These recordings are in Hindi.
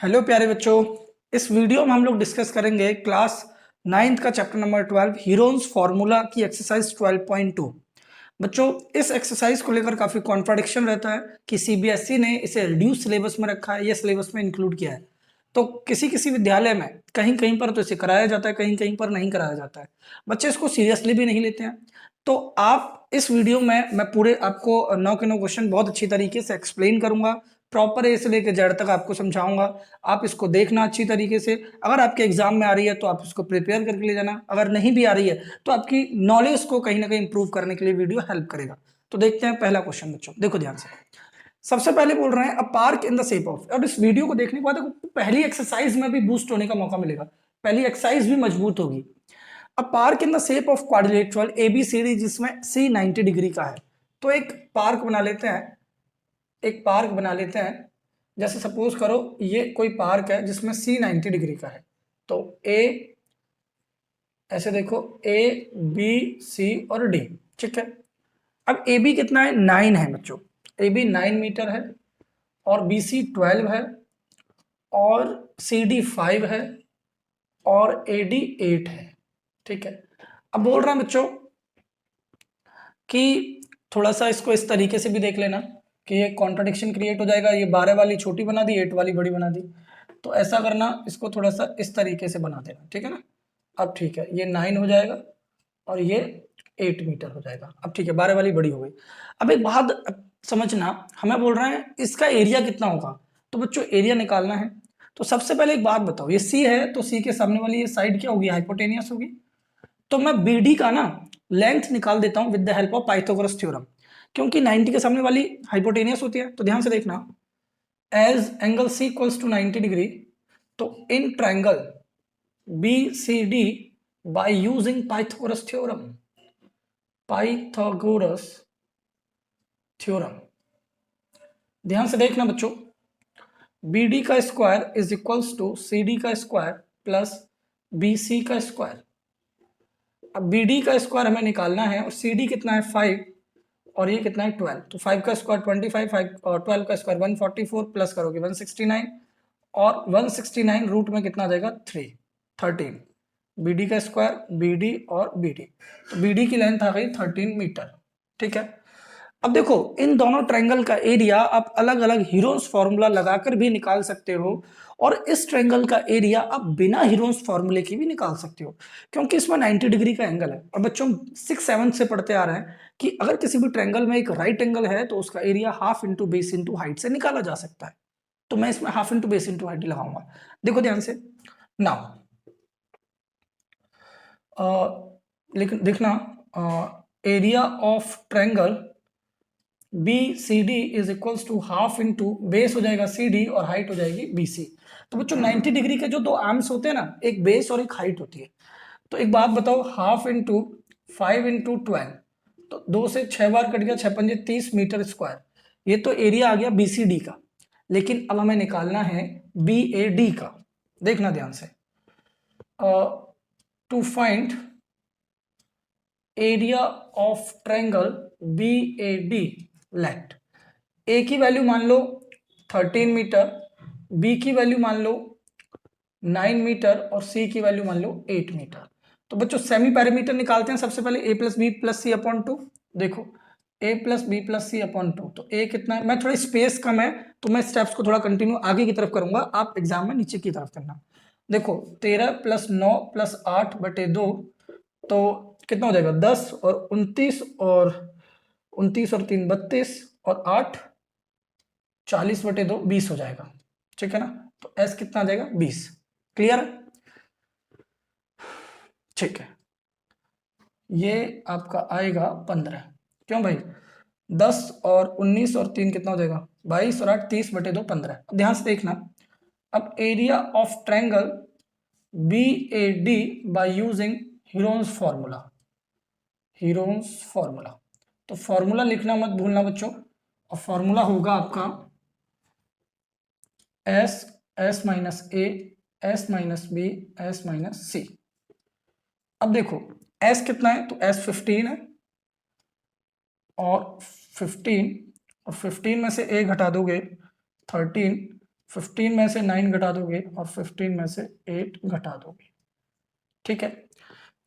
हेलो प्यारे बच्चों। इस वीडियो में हम लोग डिस्कस करेंगे क्लास 9th का चैप्टर नंबर 12 हीरोन्स फार्मूला की एक्सरसाइज 12.2। बच्चों, इस एक्सरसाइज को लेकर काफी कॉन्ट्राडिक्शन रहता है कि सीबीएसई ने इसे रिड्यूस सिलेबस में रखा है या सिलेबस में इंक्लूड किया है। तो किसी किसी विद्यालय में कहीं कहीं पर तो इसे कराया जाता है, कहीं कहीं पर नहीं कराया जाता है। बच्चे इसको सीरियसली भी नहीं लेते हैं। तो आप इस वीडियो में मैं पूरे आपको 9 के 9 क्वेश्चन बहुत अच्छी तरीके से एक्सप्लेन करूंगा। प्रॉपर ए से लेकर जेड तक आपको समझाऊंगा। आप इसको देखना अच्छी तरीके से। अगर आपके एग्जाम में आ रही है तो आप इसको प्रिपेयर करके ले जाना, अगर नहीं भी आ रही है तो आपकी नॉलेज को कहीं ना कहीं इंप्रूव करने के लिए वीडियो हेल्प करेगा। तो देखते हैं पहला क्वेश्चन बच्चों, देखो ध्यान से। सबसे पहले बोल रहे हैं a park in the shape of, और इस वीडियो को देखने के बाद पहली एक्सरसाइज में भी बूस्ट होने का मौका मिलेगा, पहली एक्सरसाइज भी मजबूत होगी। A park in the shape of quadrilateral ABCD जिसमें सी 90 डिग्री का है। तो एक पार्क बना लेते हैं, एक पार्क बना लेते हैं। जैसे सपोज करो ये कोई पार्क है जिसमें सी 90 डिग्री का है। तो ए, ऐसे देखो, ए बी सी और डी, ठीक है। अब ए बी कितना है, 9 है बच्चों। ए बी 9 मीटर है, और बी सी 12 है, और सी डी 5 है, और ए डी 8 है, ठीक है। अब बोल रहे हैं बच्चों कि थोड़ा सा इसको इस तरीके से भी देख लेना कि ये कॉन्ट्रडिक्शन क्रिएट हो जाएगा। ये 12 वाली छोटी बना दी, 8 वाली बड़ी बना दी। तो ऐसा करना, इसको थोड़ा सा इस तरीके से बना देना, ठीक है ना। अब ठीक है, ये 9 हो जाएगा और ये 8 मीटर हो जाएगा। अब ठीक है, 12 वाली बड़ी हो गई। अब एक बात समझना, हमें बोल रहे हैं इसका एरिया कितना होगा। तो बच्चों एरिया निकालना है। तो सबसे पहले एक बात बताओ, ये सी है तो सी के सामने वाली ये साइड क्या होगी, हाइपोटेनियस होगी। तो मैं BD का ना लेंथ निकाल देता हूं with the help of Pythagoras theorem, क्योंकि 90 के सामने वाली हाइपोटेनियस होती है। तो ध्यान से देखना, as angle C equals to 90 degree, तो in triangle BCD by using Pythagoras theorem, Pythagoras theorem, ध्यान से देखना बच्चों, BD का square is equals to CD का स्क्वायर प्लस BC का स्क्वायर। अब BD का स्क्वायर हमें निकालना है, और CD कितना है 5, और ये कितना है 12। तो 5 का स्क्वायर 25, 5 और 12 का स्क्वायर 144, प्लस करोगे 169, और 169 रूट में कितना आ जाएगा 13। BD का स्क्वायर, BD और BD, तो BD की लेंथ आ गई 13 मीटर, ठीक है। अब देखो, इन दोनों ट्रायंगल का एरिया आप अलग अलग हीरोन्स फॉर्मूला लगाकर भी निकाल सकते हो, और इस ट्रायंगल का एरिया आप बिना हीरोन्स फॉर्मूले की भी निकाल सकते हो, क्योंकि इसमें 90 डिग्री का एंगल है। और बच्चों 6-7 से पढ़ते आ रहे हैं कि अगर किसी भी ट्रायंगल में एक राइट एंगल है तो उसका area half into base into height से निकाला जा सकता है। तो मैं इसमें half into base into height लगाऊंगा। देखो ध्यान से नाउ, लेकिन देखना, area of triangle B C D is equals to half into base हो जाएगा सी डी और हाइट हो जाएगी बी सी। तो बच्चों 90 डिग्री के जो दो आर्म्स होते हैं ना, एक बेस और एक हाइट होती है। तो एक बात बताओ, हाफ इंटू 5 इंटू 12, तो 2 से 6 बार कट गया, 6 पंजे 30 मीटर स्क्वायर। ये तो एरिया आ गया बी सी डी का। लेकिन अब हमें निकालना है बी ए डी का। देखना ध्यान से, to find area of triangle B A D, let A की वैल्यू मान लो 13 मीटर, बी की वैल्यू मान लो 9 मीटर, और सी की वैल्यू मान लो 8 मीटर। तो बच्चों सेमी पैरामीटर निकालते हैं सबसे पहले, ए प्लस बी प्लस सी अपॉन 2। देखो, ए प्लस बी प्लस सी अपॉन 2, तो ए कितना है, मैं थोड़ा स्पेस कम है तो मैं स्टेप्स को थोड़ा कंटिन्यू आगे की तरफ करूंगा, आप एग्जाम में नीचे की तरफ करना। देखो 13 प्लस 9 प्लस 8 बटे 2, तो कितना हो जाएगा 10, और 29, और 29 और 3 32, और 8 40 बटे 2 20 हो जाएगा, ठीक है ना। तो एस कितना आ जाएगा 20। क्लियर है, ठीक है। ये आपका आएगा 15। क्यों भाई, 10 और 19 और 3 कितना हो जाएगा 22, और 8 30 बटे 2 15। अब ध्यान से देखना, अब area of triangle B A D by using Heron's formula, Heron's formula. तो फॉर्मूला लिखना मत भूलना बच्चों, और फॉर्मूला होगा आपका S, S minus A, S minus B, S minus C. अब देखो एस कितना है, तो एस 15 है, और 15, और 15 में से ए घटा दोगे 13, 15 में से 9 घटा दोगे और 15 में से 8 घटा दोगे, ठीक है।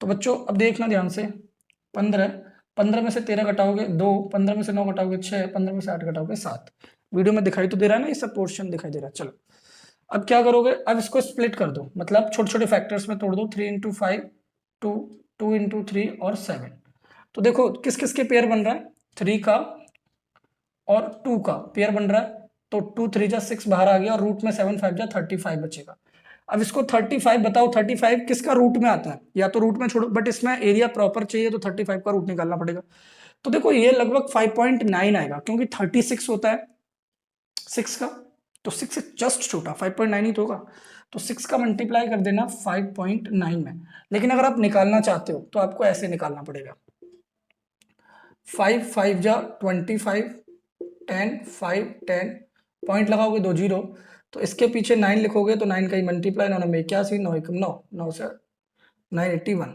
तो बच्चों अब देखना ध्यान से, 15, 15 में से 13 घटाओगे 2, 15 में से 9 घटाओगे 6, 15 में से 8 घटाओगे 7। वीडियो में दिखाई तो दे रहा है ना, ये सब पोर्शन दिखाई दे रहा है। चलो अब क्या करोगे, अब इसको स्प्लिट कर दो, मतलब छोटे छोटे फैक्टर्स में तोड़ दो। 3 इंटू 5 2, 2 इंटू 3 और 7। तो देखो किस किस के पेयर बन रहा है, 3 का और 2 का पेयर बन रहा है। तो 2 3 जा 6 बाहर आ गया और रूट में 7 5 जा 35 बचेगा। अब इसको 35 बताओ, 35 किसका रूट में आता है, या तो रूट में छोड़ो, बट इसमें एरिया प्रॉपर चाहिए तो 35 का रूट निकालना पड़ेगा। तो देखो ये लगभग 5.9 आएगा, क्योंकि 36 होता है 6 का, तो 6 से जस्ट छोटा 5.9 ही तो होगा। तो 6 का मल्टीप्लाई कर देना 5.9 में। लेकिन अगर आप निकालना चाहते हो तो आपको ऐसे निकालना पड़ेगा, 5 5 जा 25, 10 5 10, पॉइंट लगाओगे 2 जीरो, तो इसके पीछे 9 लिखोगे तो 9 का ही मल्टीप्लाई, 9 में 81, 9 एकम 9, 9 से 981।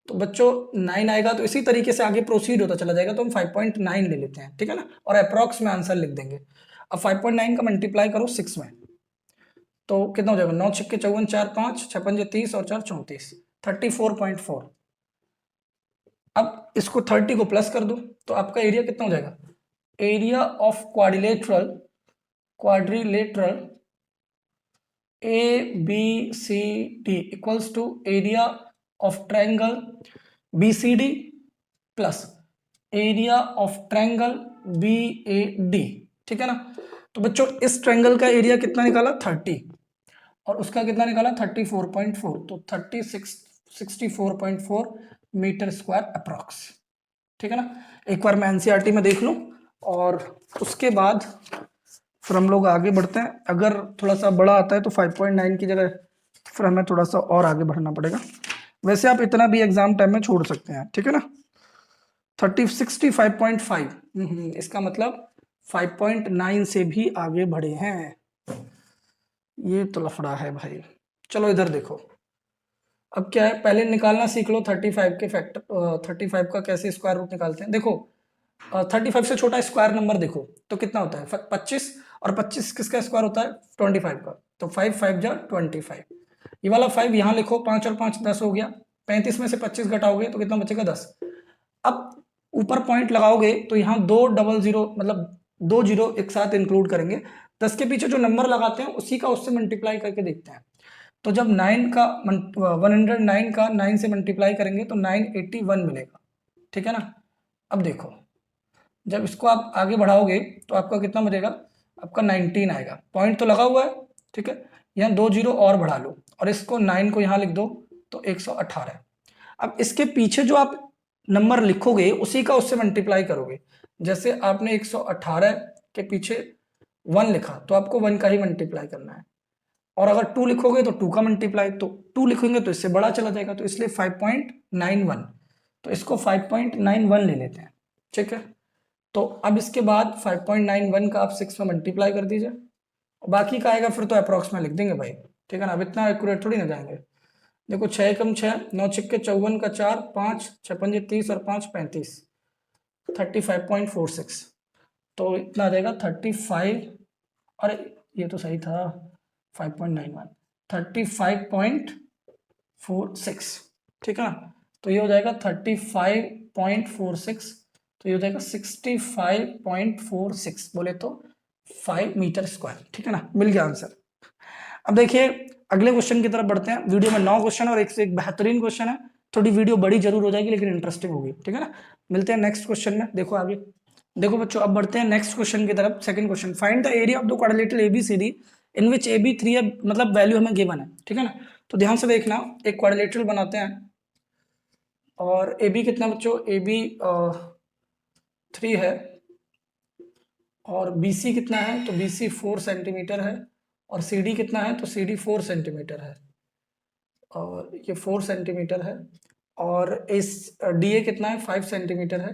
तो बच्चों 9 आएगा, तो इसी तरीके से आगे प्रोसीड होता चला जाएगा। तो हम 5.9 ले लेते हैं, ठीक है ना, और अप्रॉक्स में आंसर लिख देंगे। अब 5.9 का मल्टीप्लाई करो 6 में, तो कितना हो जाएगा, 9 छक्के 54, 4 5, 6 पंजे 30 और 4 34, 34.4। अब इसको 30 को प्लस कर दो तो आपका एरिया कितना हो जाएगा, area of quadrilateral A B C D equals to area of triangle B C D plus area of triangle B A D, ठीक है ना। तो बच्चों इस ट्रायंगल का एरिया कितना निकाला 30, और उसका कितना निकाला 34.4, तो 64.4 मीटर स्क्वायर अप्रॉक्स, ठीक है ना। एक बार मैं एनसीईआरटी में देख लूं और उसके बाद फिर हम लोग आगे बढ़ते हैं। अगर थोड़ा सा बड़ा आता है तो 5.9 की जगह फिर हमें थोड़ा सा और आगे बढ़ना पड़ेगा। वैसे आप इतना भी एग्जाम टाइम में छोड़ सकते हैं, ठीक है ना। 65.5, इसका मतलब 5.9 से भी आगे बढ़े हैं, ये तो लफड़ा है भाई। चलो इधर देखो, अब क्या है, पहले निकालना सीख लो 35 के फैक्टर, 35 का कैसे स्क्वायर रूट निकालते हैं। देखो 35 से छोटा स्क्वायर नंबर देखो तो कितना होता है 25, और 25 किसका स्क्वायर होता है 25 का, तो 5 5 जा 25। ये वाला 5 यहाँ लिखो, 5 और 5 10 हो गया, 35 में से 25 घटाओगे तो कितना बचेगा 10। अब ऊपर पॉइंट लगाओगे तो यहाँ 2 डबल जीरो, मतलब 2 जीरो एक साथ इंक्लूड करेंगे। 10 के पीछे जो नंबर लगाते हैं उसी का उससे मल्टीप्लाई करके देखते हैं। तो जब 9 का 109 का 9 से मल्टीप्लाई करेंगे तो 981 मिलेगा, ठीक है ना। अब देखो जब इसको आप आगे बढ़ाओगे तो आपका कितना बचेगा, आपका 19 आएगा। पॉइंट तो लगा हुआ है, ठीक है, यहाँ 2 जीरो और बढ़ा लो और इसको 9 को यहाँ लिख दो तो 118। अब इसके पीछे जो आप नंबर लिखोगे उसी का उससे मल्टीप्लाई करोगे। जैसे आपने 118 के पीछे 1 लिखा तो आपको 1 का ही मल्टीप्लाई करना है, और अगर 2 लिखोगे तो 2 का मल्टीप्लाई, तो 2 लिखेंगे तो इससे बड़ा चला जाएगा, तो इसलिए 5.91, तो इसको 5.91 ले लेते हैं, ठीक है। तो अब इसके बाद 5.91 का आप 6 में मल्टीप्लाई कर दीजिए, बाकी का आएगा फिर तो अप्रॉक्स में लिख देंगे भाई, ठीक है ना। अब इतना एक्यूरेट थोड़ी ना जाएंगे। देखो 6 कम 6, 9 छक्के 54 का 4 5, 6 पंजे 30 और 5 35, 35.46, तो इतना आ जाएगा 35, अरे ये तो सही था 5.91, 35.46, ठीक है ना। तो ये हो जाएगा 35.46, तो ये हो जाएगा 65.46 बोले तो 5 मीटर स्क्वायर, ठीक है ना, मिल गया आंसर। अब देखिए अगले क्वेश्चन की तरफ बढ़ते हैं। वीडियो में 9 क्वेश्चन और एक से एक बेहतरीन क्वेश्चन है, थोड़ी वीडियो बड़ी जरूर हो जाएगी लेकिन इंटरेस्टिंग होगी, ठीक है ना। मिलते हैं नेक्स्ट क्वेश्चन में, देखो आगे। देखो बच्चों अब बढ़ते हैं नेक्स्ट क्वेश्चन की तरफ। Second question, find the area of the quadrilateral ABCD in which A B 3 है, मतलब वैल्यू हमें गिवन है, ठीक है ना। तो ध्यान से देखना, एक क्वाड्रिलेटरल बनाते हैं और ए बी कितना बच्चों, ए बी 3 है और बी सी कितना है, तो बी सी 4 सेंटीमीटर है, और सी डी कितना है, तो सी डी 4 सेंटीमीटर है, और ये 4 सेंटीमीटर है, और इस डी ए कितना है 5 सेंटीमीटर है,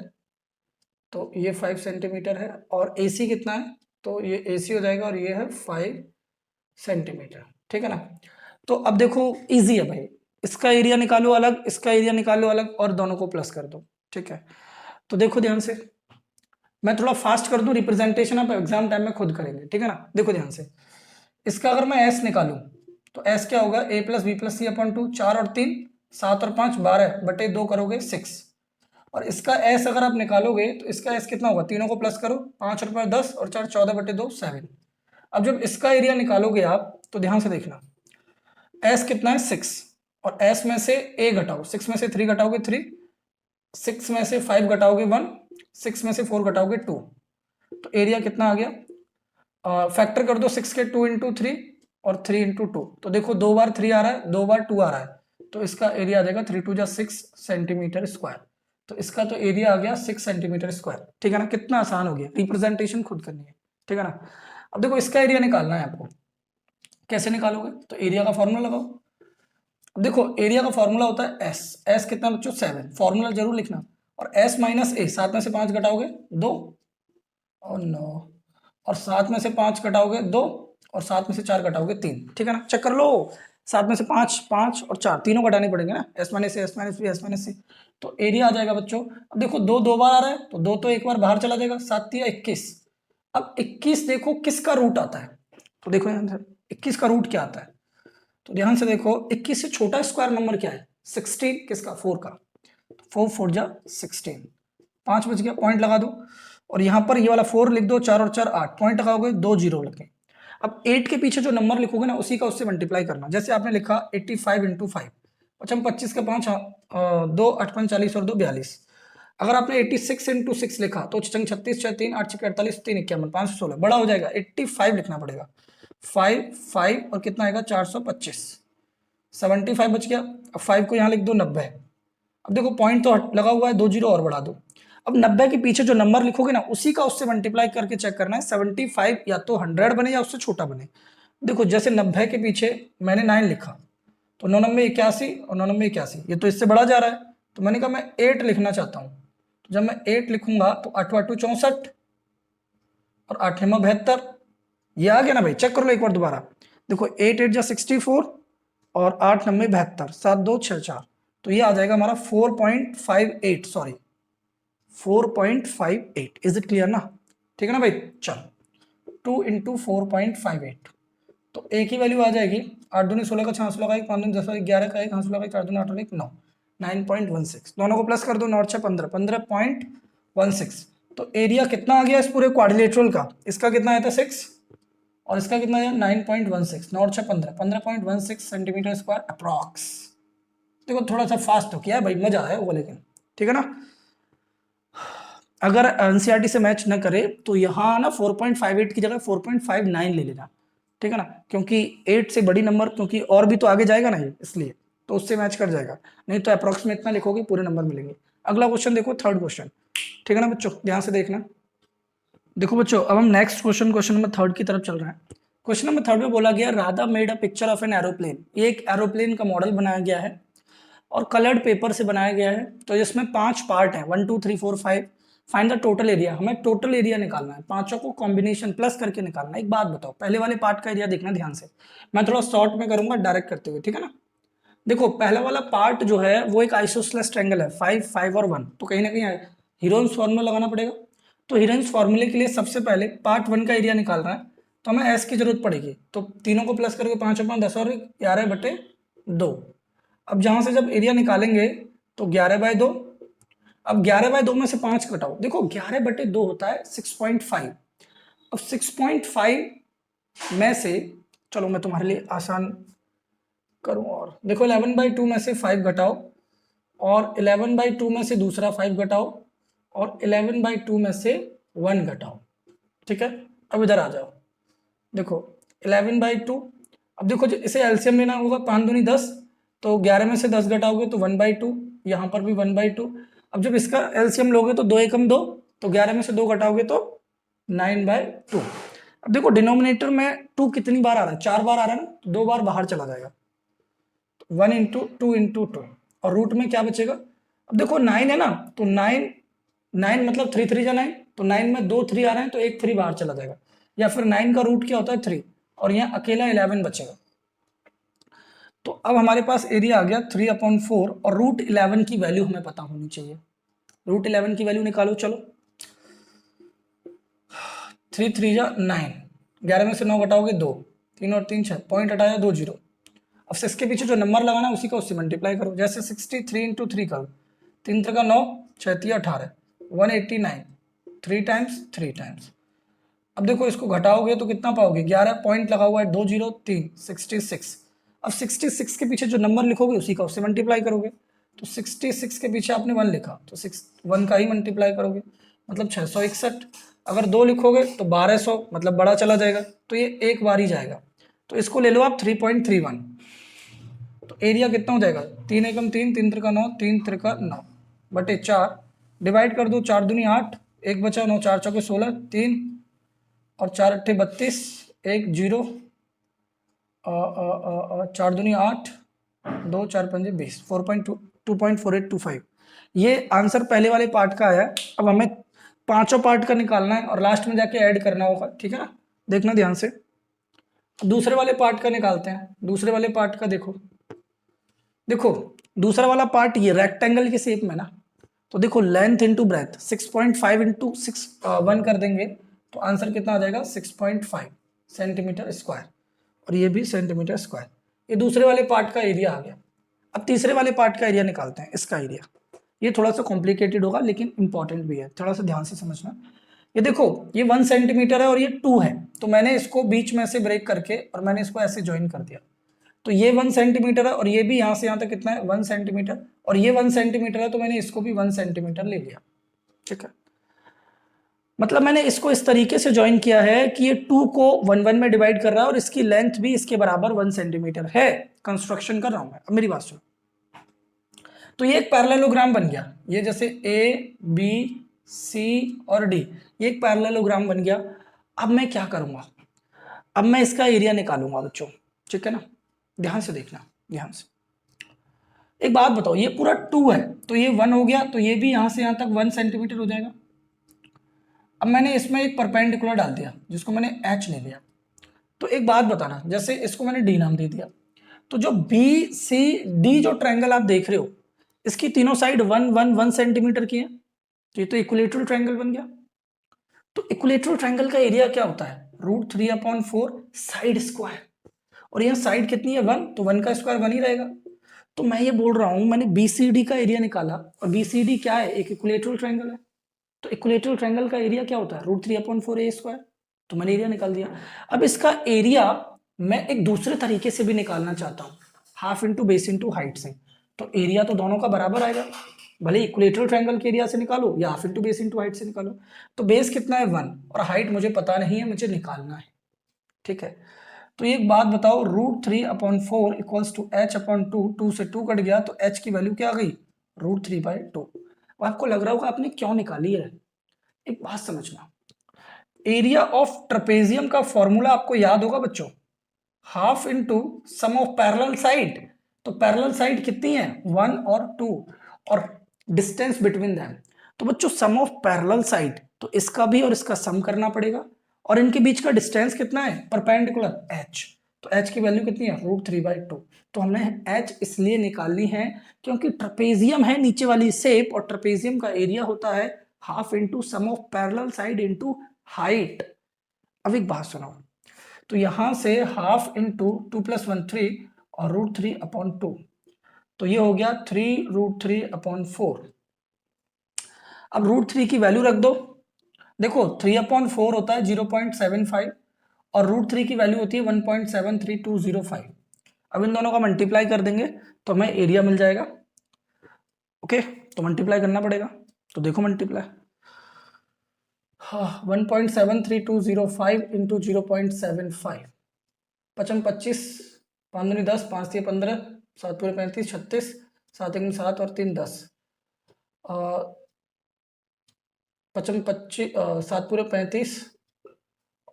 तो ये 5 सेंटीमीटर है, और ए सी कितना है, तो ये ए सी हो जाएगा और ये है 5 सेंटीमीटर, ठीक है ना। तो अब देखो इजी है भाई, इसका एरिया निकालो अलग, इसका एरिया निकालो अलग, और दोनों को प्लस कर दो, ठीक है। तो देखो ध्यान से, मैं थोड़ा फास्ट कर दूं, रिप्रेजेंटेशन आप एग्जाम टाइम में खुद करेंगे, ठीक है ना। देखो ध्यान से, इसका अगर मैं एस निकालूं तो एस क्या होगा, ए प्लस बी प्लस सी अपॉन 2, 4 और 3 7 और 5 12 बटे 2 करोगे 6। और इसका एस अगर आप निकालोगे तो इसका एस कितना होगा, तीनों को प्लस करो, 5 और 5 10 और 4 14 बटे 2 7। अब जब इसका एरिया निकालोगे आप तो ध्यान से देखना, एस कितना है 6, और एस में से ए घटाओ, 6 में से 3 घटाओगे 3, 6 में से 5 घटाओगे 1, 6 में से 4 घटाओगे 2, तो एरिया कितना आ गया, फैक्टर कर दो 6 के 2 इंटू 3 और 3 इंटू 2, तो देखो 2 बार 3 आ रहा है, 2 बार 2 आ रहा है, तो इसका एरिया आ जाएगा 3 2 जा 6 सेंटीमीटर स्क्वायर। तो इसका तो एरिया आ गया 6 सेंटीमीटर स्क्वायर। ठीक है ना, कितना आसान हो गया, रिप्रेजेंटेशन खुद करनी है। ठीक है ना, अब देखो इसका एरिया निकालना है आपको, कैसे निकालोगे, तो एरिया का फॉर्मूला लगाओ। अब देखो एरिया का फॉर्मूला होता है एस, एस कितना बच्चों 7, फॉर्मूला जरूर लिखना, और एस माइनस ए, 7 में से 5 घटाओगे 2 और 9, और 7 में से 5 घटाओगे 2 और 7 में से 4 घटाओगे 3। ठीक है ना, चेक कर लो, 7 में से 5 5 और 4 तीनों घटाने पड़ेंगे ना, S minus A S minus B S minus C, तो एरिया आ जाएगा बच्चों। अब देखो 2 2 बार आ रहा है तो 2 तो एक बार बाहर चला जाएगा, 7 3 21। अब 21 देखो किसका रूट आता है, तो देखो यहाँ से 21 का रूट क्या आता है, तो ध्यान से देखो 21 से छोटा स्क्वायर नंबर क्या है, 16, किसका 4 का, 4 4 जा 16, 5 बच गया, पॉइंट लगा दो, और यहाँ पर ये वाला 4 लिख दो, 4 और 4 8, पॉइंट लगाओगे 2 जीरो लगे। अब 8 के पीछे जो नंबर लिखोगे ना उसी का उससे मल्टीप्लाई करना, जैसे आपने लिखा 85 इंटू 5, अच्छा 25 का 5 2 8 5 40 और 2 42। अगर आपने 86 इंटू 6 लिखा तो 36 6 3 8 6 48 3 51 516, बड़ा हो जाएगा 85 लिखना पड़ेगा, 5 5 और कितना आएगा 425, 75 बच गया। अब 5 को यहाँ लिख दो 90। अब देखो पॉइंट तो लगा हुआ है, 2 जीरो और बढ़ा दो। अब 90 के पीछे जो नंबर लिखोगे ना उसी का उससे मल्टीप्लाई करके चेक करना है, 75 या तो 100 बने या उससे छोटा बने। देखो जैसे 90 के पीछे मैंने 9 लिखा तो 9 9 81 और 9 9 81, ये तो इससे बढ़ा जा रहा है, तो मैंने कहा मैं 8 लिखना चाहता हूँ, तो जब मैं 8 लिखूंगा तो 8 8 64 और 8 72, ये आ गया ना भाई, चेक कर लो एक बार दोबारा, देखो 8 8 जा 64 और 8 9 72 7 2 6 4, तो ये आ जाएगा हमारा 4.58, सॉरी 4.58। इज इट क्लियर ना, ठीक है ना भाई, चलो 2 इंटू 4.58, तो एक ही वैल्यू आ जाएगी, 8 दूनी 16 का 6 16 का 1 5 दूनी 10 11 का 1 5 16 का 4 दूनी 8 और 1 9, 9.16, दोनों को प्लस कर दो, 9 6 15 15.16। तो एरिया कितना आ गया इस पूरे क्वाड्रिलेटरल का, इसका कितना आया था 6 और इसका कितना आया 9.16, 9 6 15 15.16 सेंटीमीटर स्क्वायर अप्रॉक्स। देखो थोड़ा सा फास्ट हो किया है भाई, मजा आया होगा लेकिन, ठीक है ना। अगर एनसीईआरटी से मैच न करे तो यहाँ ना 4.58 की जगह 4.59 ले लेना, ठीक है ना, क्योंकि 8 से बड़ी नंबर, क्योंकि और भी तो आगे जाएगा ना ये, इसलिए तो उससे मैच कर जाएगा, नहीं तो अप्रॉक्सीमेट इतना लिखोगे पूरे नंबर मिलेंगे। अगला क्वेश्चन देखो, थर्ड क्वेश्चन, ठीक है ना बच्चों, ध्यान से देखना। देखो बच्चों अब हम नेक्स्ट क्वेश्चन नंबर थर्ड की तरफ चल रहे हैं। क्वेश्चन नंबर थर्ड में बोला गया Radha made a picture of an aeroplane, ये एक एरोप्लेन का मॉडल बनाया गया है और कलर्ड पेपर से बनाया गया है, तो इसमें 5 पार्ट है, 1 2 3 4 5, फाइंड द टोटल एरिया, हमें टोटल एरिया निकालना है, पांचों को कॉम्बिनेशन प्लस करके निकालना है। एक बात बताओ, पहले वाले पार्ट का एरिया देखना ध्यान से, मैं थोड़ा शॉर्ट में करूंगा डायरेक्ट करते हुए, ठीक है ना। देखो पहला वाला पार्ट जो है वो एक आइसोसेलेस ट्रायंगल है, 5 5 और 1, तो कहीं ना कहीं हीरोन्स फॉर्मूला लगाना पड़ेगा। तो हीरोन्स फॉर्मूले के लिए सबसे पहले पार्ट 1 का एरिया निकालना है, तो हमें एस की जरूरत पड़ेगी, तो तीनों को प्लस करके 5 अपना 10 और 11 बटे 2। अब जहां से जब एरिया निकालेंगे तो 11/2, अब 11/2 में से 5 घटाओ, देखो 11/2 होता है 6.5। अब 6.5 में से, चलो मैं तुम्हारे लिए आसान करूं, और देखो 11/2 में से 5 घटाओ और 11/2 में से दूसरा 5 घटाओ और 11/2 में से 1 घटाओ, ठीक है। अब इधर आ जाओ, देखो 11/2, अब देखो इसे एलसीएम लेना होगा, 5 दूनी 10, तो 11 में से 10 घटाओगे तो 1/2, यहाँ पर भी 1/2। अब जब इसका एलसीएम लोगे तो 2 एकम 2, तो 11 में से 2 घटाओगे तो 9/2। अब देखो डिनोमिनेटर में 2 कितनी बार आ रहा है, 4 बार आ रहा है ना, तो 2 बार बाहर चला जाएगा, 1 इंटू 2 इंटू 2, और रूट में क्या बचेगा। अब देखो 9 है ना, तो 9 9 मतलब 3 3 जा 9, तो 9 में 2 3 आ रहे हैं तो एक 3 बाहर चला जाएगा, या फिर 9 का रूट क्या होता है 3, और यहाँ अकेला 11 बचेगा। तो अब हमारे पास एरिया आ गया 3/4, और रूट 11 की वैल्यू हमें पता होनी चाहिए, रूट 11 की वैल्यू निकालो, चलो 3 3 जा 9, 11 में से 9 घटाओगे 2, 3 और 3 6, पॉइंट हटाया 2 जीरो। अब 6 के पीछे जो नंबर लगाना है उसी का उससे मल्टीप्लाई करो। जैसे 63 इंटू 3 करो, 3 3 का 9, 6 3 18, 189, 3 टाइम्स 3 टाइम्स। अब देखो इसको घटाओगे तो कितना पाओगे, 11, पॉइंट लगा हुआ है 2 जीरो 3, 66। अब 66 के पीछे जो नंबर लिखोगे उसी का उससे मल्टीप्लाई करोगे। तो 66 के पीछे आपने 1 लिखा तो 1 का ही मल्टीप्लाई करोगे, मतलब 661। अगर 2 लिखोगे तो 1200, मतलब बड़ा चला जाएगा, तो ये एक बार ही जाएगा। तो इसको ले लो आप 3.31। तो एरिया कितना हो जाएगा, 3 एकम 3, 3 त्रिका 9, 3 त्रिका 9 बटे 4, डिवाइड कर दो, 4 दूनी 8, एक बचा 9, 4 चौके 16, 3 और 4 अट्ठे 32, 1 जीरो, 4 दूनी 8, 2 4 पंजे 20, 2.4825। ये आंसर पहले वाले पार्ट का आया। अब हमें पांचों पार्ट का निकालना है और लास्ट में जाके ऐड करना होगा, ठीक है ना, देखना ध्यान से। दूसरे वाले पार्ट का निकालते हैं। दूसरे वाले पार्ट का देखो, देखो दूसरा वाला पार्ट ये रेक्टेंगल के शेप में ना, तो देखो लेंथ इंटू ब्रेथ 6.5 इंटू 6 1 कर देंगे तो आंसर कितना आ जाएगा, 6.5 सेंटीमीटर स्क्वायर, और ये भी सेंटीमीटर स्क्वायर। ये दूसरे वाले पार्ट का एरिया आ गया। अब तीसरे वाले पार्ट का एरिया निकालते हैं, इसका एरिया। ये थोड़ा सा कॉम्प्लिकेटेड होगा लेकिन इंपॉर्टेंट भी है, थोड़ा सा ध्यान से समझना। ये देखो ये 1 सेंटीमीटर है और ये 2 है, तो मैंने इसको बीच में से ब्रेक करके और मैंने इसको ऐसे ज्वाइन कर दिया। तो ये 1 सेंटीमीटर है और ये भी यहाँ से यहाँ तक कितना है, 1 सेंटीमीटर, और ये 1 सेंटीमीटर है तो मैंने इसको भी 1 सेंटीमीटर ले लिया, ठीक है। मतलब मैंने इसको इस तरीके से ज्वाइन किया है कि ये 2 को 1 1 में डिवाइड कर रहा है और इसकी लेंथ भी इसके बराबर 1 सेंटीमीटर है। कंस्ट्रक्शन कर रहा हूं मैं, अब मेरी बात सुनो। तो ये एक पैरेललोग्राम बन गया, ये जैसे ए बी सी और डी, ये एक पैरेललोग्राम बन गया। अब मैं क्या करूंगा, अब मैं इसका एरिया निकालूंगा बच्चों, ठीक है ना, ध्यान से देखना, ध्यान से। एक बात बताओ, ये पूरा 2 है तो ये 1 हो गया, तो ये भी यहां से यहां तक 1 सेंटीमीटर हो जाएगा। अब मैंने इसमें एक परपेंडिकुलर डाल दिया जिसको मैंने एच ले लिया। तो एक बात बताना, जैसे इसको मैंने डी नाम दे दिया, तो जो बी सी डी जो ट्रायंगल आप देख रहे हो, इसकी तीनों साइड 1 1 1 सेंटीमीटर की है, तो ये तो इक्विलेटरल ट्रायंगल बन गया। तो इक्विलेटरल ट्रायंगल का एरिया क्या होता है, √3/4 साइड स्क्वायर, और यहाँ साइड कितनी है 1, तो 1 का स्क्वायर 1 ही रहेगा। तो मैं ये बोल रहा हूं मैंने बीसीडी का एरिया निकाला, और बीसीडी क्या है, एक इक्विलेटरल ट्रायंगल है। तो इक्विलेटरल ट्रायंगल का एरिया क्या होता है, √3/4 तो मैंने एरिया निकाल दिया। अब इसका एरिया मैं एक दूसरे तरीके से भी निकालना चाहता हूँ, half into base into height से। तो एरिया तो दोनों का बराबर आएगा, भले इक्विलेटरल ट्रायंगल के एरिया से निकालो या half into base into height से निकालो। तो बेस कितना है 1 और हाइट मुझे पता नहीं है, मुझे निकालना है, ठीक है। तो एक बात बताओ, √3/4 इक्वल्स टू h/2, 2 से 2 कट गया तो h की वैल्यू क्या आ गई, √3/2। आपको लग रहा होगा आपने क्यों निकाली है, एक बात समझना, एरिया ऑफ ट्रेपेजियम का फॉर्मूला आपको याद होगा बच्चों, half into sum of parallel side. तो पैरेलल साइड कितनी है 1 और 2, और डिस्टेंस बिटवीन देम। तो बच्चों सम ऑफ पैरेलल साइड, तो इसका भी और इसका सम करना पड़ेगा, और इनके बीच का डिस्टेंस कितना है, परपेंडिकुलर h। तो h की वैल्यू कितनी है, √3/2। तो हमने h इसलिए निकालनी है क्योंकि ट्रेपेजियम है नीचे वाली शेप, और ट्रेपेजियम का एरिया होता है half into sum of parallel side into height. अब एक बात सुनो, तो यहां से हाफ इंटू 2 + 1 3 और √3/2, तो ये हो गया 3√3/4। अब √3 की वैल्यू रख दो, देखो 3/4 होता है 0.75 और √3 की वैल्यू होती है 1.73205। अब इन दोनों का मल्टीप्लाई कर देंगे तो हमें एरिया मिल जाएगा, ओके। तो मल्टीप्लाई करना पड़ेगा, तो देखो मल्टीप्लाई, 1.73205 इंटू 0.75, 55 25, 5 दूनी 10, 5 3 15, 7 पूरे 35, 36, 7 1 7 और 3 10, 55 25, 7 पूरे 35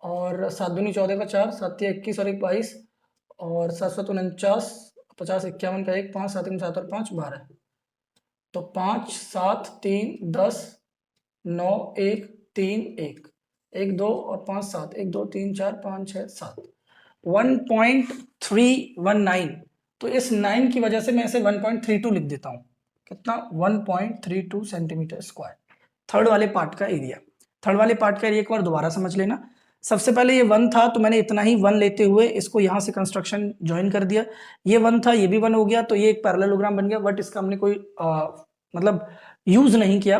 और 7 दूनी 14 का 4, 7 3 21 और 1 22, और 7 7 49, 50 51 का 1, 5 7 1 7 और 5 12। तो 5 7 3 10 9 1 3 1 1 2 और 5 7, 1 2 3 4 5 6 7, 1.319। तो इस 9 की वजह से मैं इसे 1.32 लिख देता हूं, कितना 1.32 सेंटीमीटर स्क्वायर। थर्ड वाले पार्ट का एरिया, थर्ड वाले पार्ट का एरिया एक बार दोबारा समझ लेना। सबसे पहले ये 1 था तो मैंने इतना ही 1 लेते हुए इसको यहाँ से कंस्ट्रक्शन ज्वाइन कर दिया, ये 1 था ये भी 1 हो गया, तो ये एक पैरेललोग्राम बन गया, बट इसका हमने कोई मतलब यूज नहीं किया।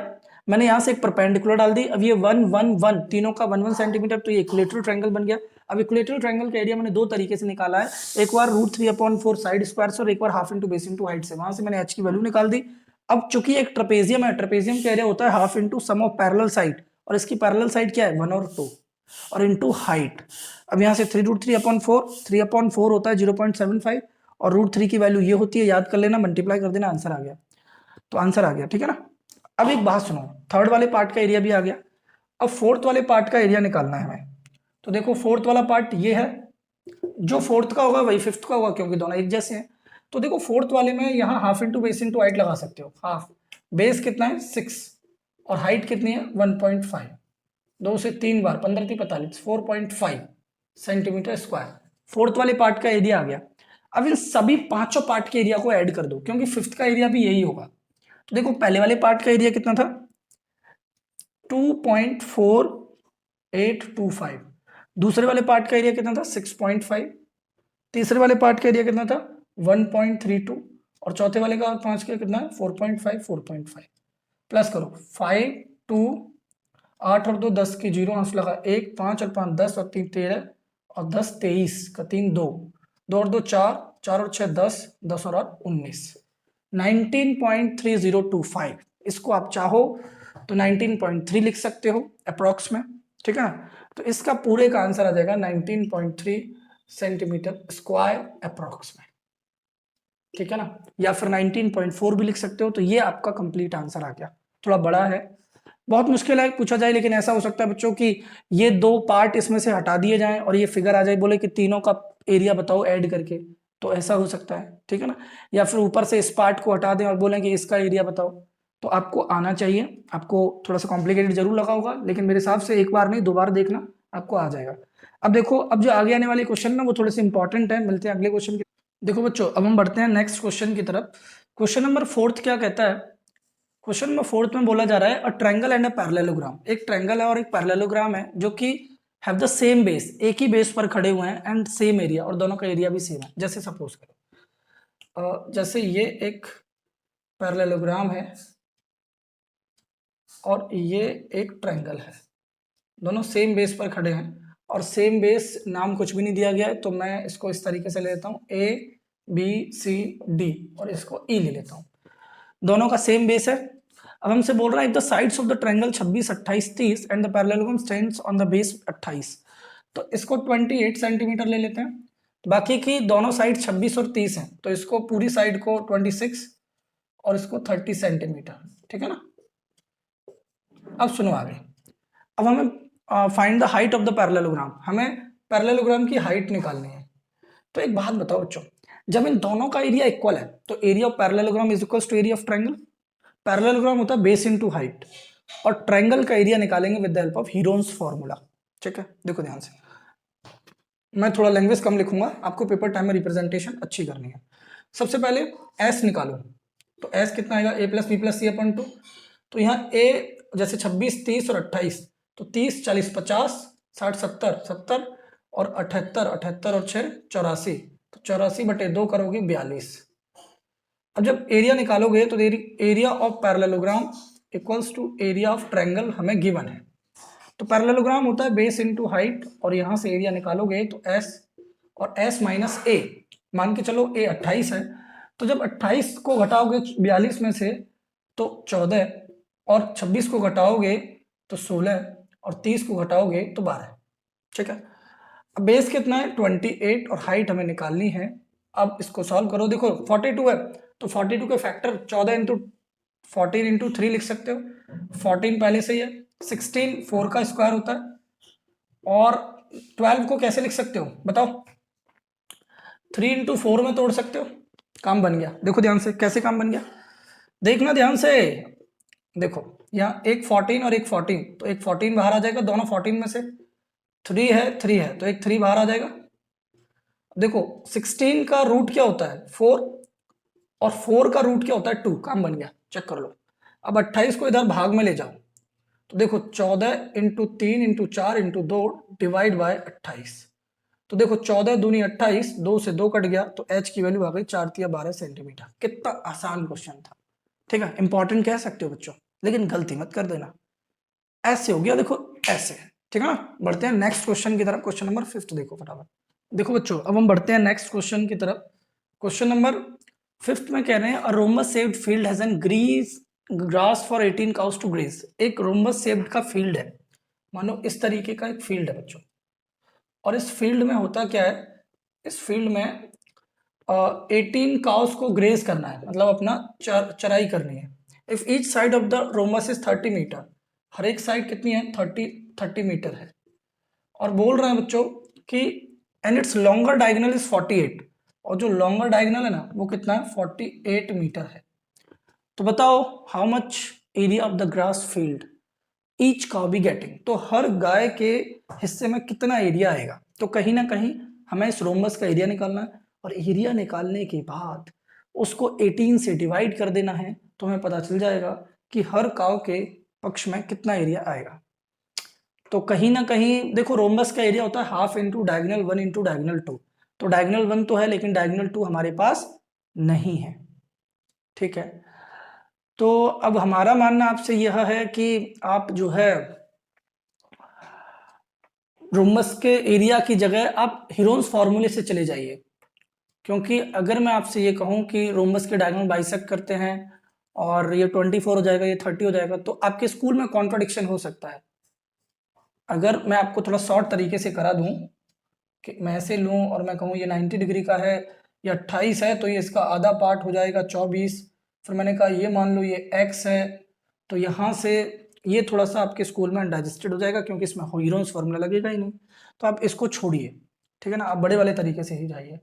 मैंने यहाँ से एक परपेंडिकुलर डाल दी, अब ये 1 1 1 तीनों का 1 1 सेंटीमीटर, तो ये इक्विलेटरल ट्रायंगल बन गया। अब इक्विलेटरल ट्रायंगल का एरिया मैंने दो तरीके से निकाला है, एक बार √3/4 साइड स्क्वायर से और एक बार half into base into height से, वहां से मैंने h की वैल्यू निकाल दी। अब चूंकि एक ट्रेपेजियम है, ट्रेपेजियम का एरिया होता है half into sum of parallel side, और इसकी पैरेलल साइड क्या है 1 और 2 और इंटू हाइट। अब यहाँ से 3√3/4, 3/4 होता है 0.75 और √3 की वैल्यू ये होती है, याद कर लेना, मल्टीप्लाई कर देना, आंसर आ गया। तो आंसर आ गया, ठीक है ना। अब एक बात सुनो, थर्ड वाले पार्ट का एरिया भी आ गया, अब फोर्थ वाले पार्ट का एरिया निकालना है हमें। तो देखो फोर्थ वाला पार्ट ये है, जो फोर्थ का होगा वही फिफ्थ का होगा क्योंकि दोनों एक जैसे हैं। तो देखो फोर्थ वाले में यहाँ half into base into height लगा सकते हो, हाफ बेस कितना है 6 और हाइट कितनी है 1.5, 2 से 3 बार 15 3 45 4.5 सेंटीमीटर स्क्वायर। फोर्थ वाले पार्ट का एरिया आ गया। अब इन सभी पांचों पार्ट के एरिया को ऐड कर दो क्योंकि फिफ्थ का एरिया भी यही होगा। तो देखो पहले वाले पार्ट का एरिया कितना था 2.4825, दूसरे वाले पार्ट का एरिया कितना था 6.5, तीसरे वाले पार्ट का एरिया कितना था 1.32 और चौथे वाले का 5 का कितना है 4.5 4.5। प्लस करो 5 2 8 और 2 10 की 0 आंसर लगा 1 5 और 5 10 और 3 13 और 10 23 का 3 2 2 और 2 4 4 और 6 10 10 और 8 19 19.3025। इसको आप चाहो तो 19.3 लिख सकते हो अप्रोक्स में, ठीक है ना। तो इसका पूरे का आंसर आ जाएगा 19.3 सेंटीमीटर स्क्वायर अप्रोक्स में, ठीक है ना, या फिर 19.4 भी लिख सकते हो। तो ये आपका कंप्लीट आंसर आ गया। थोड़ा बड़ा है, बहुत मुश्किल है पूछा जाए, लेकिन ऐसा हो सकता है बच्चों की ये दो पार्ट इसमें से हटा दिए जाएं और ये फिगर आ जाए, बोले कि तीनों का एरिया बताओ ऐड करके, तो ऐसा हो सकता है, ठीक है ना। या फिर ऊपर से इस पार्ट को हटा दें और बोलें कि इसका एरिया बताओ, तो आपको आना चाहिए। आपको थोड़ा सा कॉम्प्लिकेटेड जरूर लगा होगा, लेकिन मेरे हिसाब से एक बार नहीं 2 बार देखना, आपको आ जाएगा। अब देखो, अब जो आगे आने वाले क्वेश्चन ना वो थोड़े से इंपॉर्टेंट है, मिलते हैं अगले क्वेश्चन के। देखो बच्चों, अब हम बढ़ते हैं नेक्स्ट क्वेश्चन की तरफ। क्वेश्चन नंबर 4 क्या कहता है, क्वेश्चन नंबर 4 में बोला जा रहा है a triangle and a parallelogram, एक ट्रायंगल है और एक पैरेललोग्राम है जो कि हैव द सेम बेस, एक ही बेस पर खड़े हुए हैं एंड सेम एरिया, और दोनों का एरिया भी सेम है। जैसे सपोज करो जैसे ये एक पैरेललोग्राम है और ये एक ट्रायंगल है, दोनों सेम बेस पर खड़े हैं और सेम बेस नाम कुछ भी नहीं दिया गया है, तो मैं इसको इस तरीके से ले लेता हूँ ABCD और इसको E ले लेता हूँ। दोनों का सेम बेस है। अब हमसे बोल रहा है if the sides of the triangle 26 28 30 and the parallelogram stands on the base 28, तो इसको 28 सेंटीमीटर ले लेते हैं। बाकी की दोनों साइड 26 और 30 हैं, तो इसको पूरी साइड को 26 और इसको 30 सेंटीमीटर, ठीक है ना। अब सुनो आगे, अब हमें find the height of the parallelogram, हमें पैरेललोग्राम की हाइट निकालनी है। तो एक बात बताओ बच्चों, जब इन दोनों का एरिया इक्वल है तो area of parallelogram is equals to area of triangle. Parallelogram होता है बेस इनटू हाइट, और ट्रायंगल का एरिया निकालेंगे with the help of Heron's formula, ठीक है। देखो ध्यान से, मैं थोड़ा लैंग्वेज कम लिखूंगा, आपको पेपर टाइम में रिप्रेजेंटेशन अच्छी करनी है। सबसे पहले एस निकालो, तो एस कितना आएगा A + B + C/2। तो यहाँ ए जैसे 26 30 और 28, तो 30 40 50 60 70 70 और 78 78 और 6 84, तो 84/2 करोगे 42। अब जब एरिया निकालोगे तो area of parallelogram equals to area of triangle हमें गिवन है। तो पैरेललोग्राम होता है बेस इनटू हाइट, और यहाँ से एरिया निकालोगे तो S और S - A, मान के चलो A 28 है, तो जब 28 को घटाओगे 42 में से तो 14, और 26 को घटाओगे तो 16, और 30 को घटाओगे तो 12, ठीक है। अब बेस कितना है 28 और हाइट हमें निकालनी है। अब इसको सॉल्व करो, देखो 42 है तो 42 के फैक्टर 14 इंटू 14 इंटू 3 लिख सकते हो, 14 पहले से ही है, 16 4 का स्क्वायर होता है, और 12 को कैसे लिख सकते हो बताओ, 3 इंटू 4 में तोड़ सकते हो, काम बन गया। देखो ध्यान से कैसे काम बन गया, देखना ध्यान से। देखो यहाँ एक 14 और एक 14, तो एक 14 बाहर आ जाएगा, दोनों 14 में से 3 है तो एक 3 बाहर आ जाएगा। देखो 16 का रूट क्या होता है 4, और 4 का रूट क्या होता है 2, काम बन गया, चेक कर लो। अब 28 को इधर भाग में ले जाओ, तो देखो 14 into 3 into 4 into 2 divide by 28। तो देखो 14 दूनी 28, 2 से 2 कट गया तो h की वैल्यू आ गई 4 तिया 12 सेंटीमीटर। कितना आसान क्वेश्चन था, ठीक है, इंपॉर्टेंट कह सकते हो बच्चों, लेकिन गलती मत कर देना। ऐसे हो गया, देखो ऐसे, ठीक है ना। बढ़ते हैं नेक्स्ट क्वेश्चन की तरफ। क्वेश्चन नंबर 5 देखो फटाफट। देखो बच्चों अब हम बढ़ते हैं नेक्स्ट क्वेश्चन की तरफ। क्वेश्चन नंबर 5 में कह रहे हैं a rhombus shaped field has an grass for 18 cows to graze. एक रोम्बस शेप्ड का फील्ड है, मानो इस तरीके का एक फील्ड है बच्चों, और इस फील्ड में होता क्या है, इस फील्ड में 18 काउस को ग्रेज करना है, मतलब अपना चराई करनी है। If each side of the rhombus is 30 metre, हर एक साइड कितनी है, 30 मीटर है। और बोल रहे हैं बच्चों कि and it's longer diagonal is 48, और जो लॉन्गर डायगोनल है ना वो कितना है, 48 मीटर है। तो बताओ how much area of the grass field each cow be getting. तो हर गाय के हिस्से में कितना एरिया आएगा। तो कहीं ना कहीं हमें इस रोम्बस का एरिया निकालना है, और एरिया निकालने के बाद उसको 18 से डिवाइड कर देना है, तो हमें पता चल जाएगा कि हर काउ के पक्ष में कितना एरिया आएगा। तो कहीं ना कहीं देखो रोम्बस का एरिया होता है half into diagonal 1 into diagonal 2। तो डायगोनल 1 तो है लेकिन डायगोनल 2 हमारे पास नहीं है, ठीक है। तो अब हमारा मानना आपसे यह है कि आप जो है रोम्बस के एरिया की जगह आप हीरोन्स फार्मूले से चले जाइए, क्योंकि अगर मैं आपसे ये कहूँ कि रोम्बस के डायगोनल बाइसेक्ट करते हैं और ये 24 हो जाएगा, ये 30 हो जाएगा, तो आपके स्कूल में कॉन्ट्रडिक्शन हो सकता है। अगर मैं आपको थोड़ा शॉर्ट तरीके से करा दूं कि मैं ऐसे लूं और मैं कहूँ ये 90 डिग्री का है, ये 28 है, तो ये इसका आधा पार्ट हो जाएगा 24। फिर मैंने कहा ये मान लो ये x है, तो यहाँ से ये थोड़ा सा आपके स्कूल में डाइजेस्टेड हो जाएगा, क्योंकि इसमें हीरोन्स फार्मूला लगेगा ही नहीं। तो आप इसको छोड़िए, ठीक है ना, आप बड़े वाले तरीके से ही जाइए।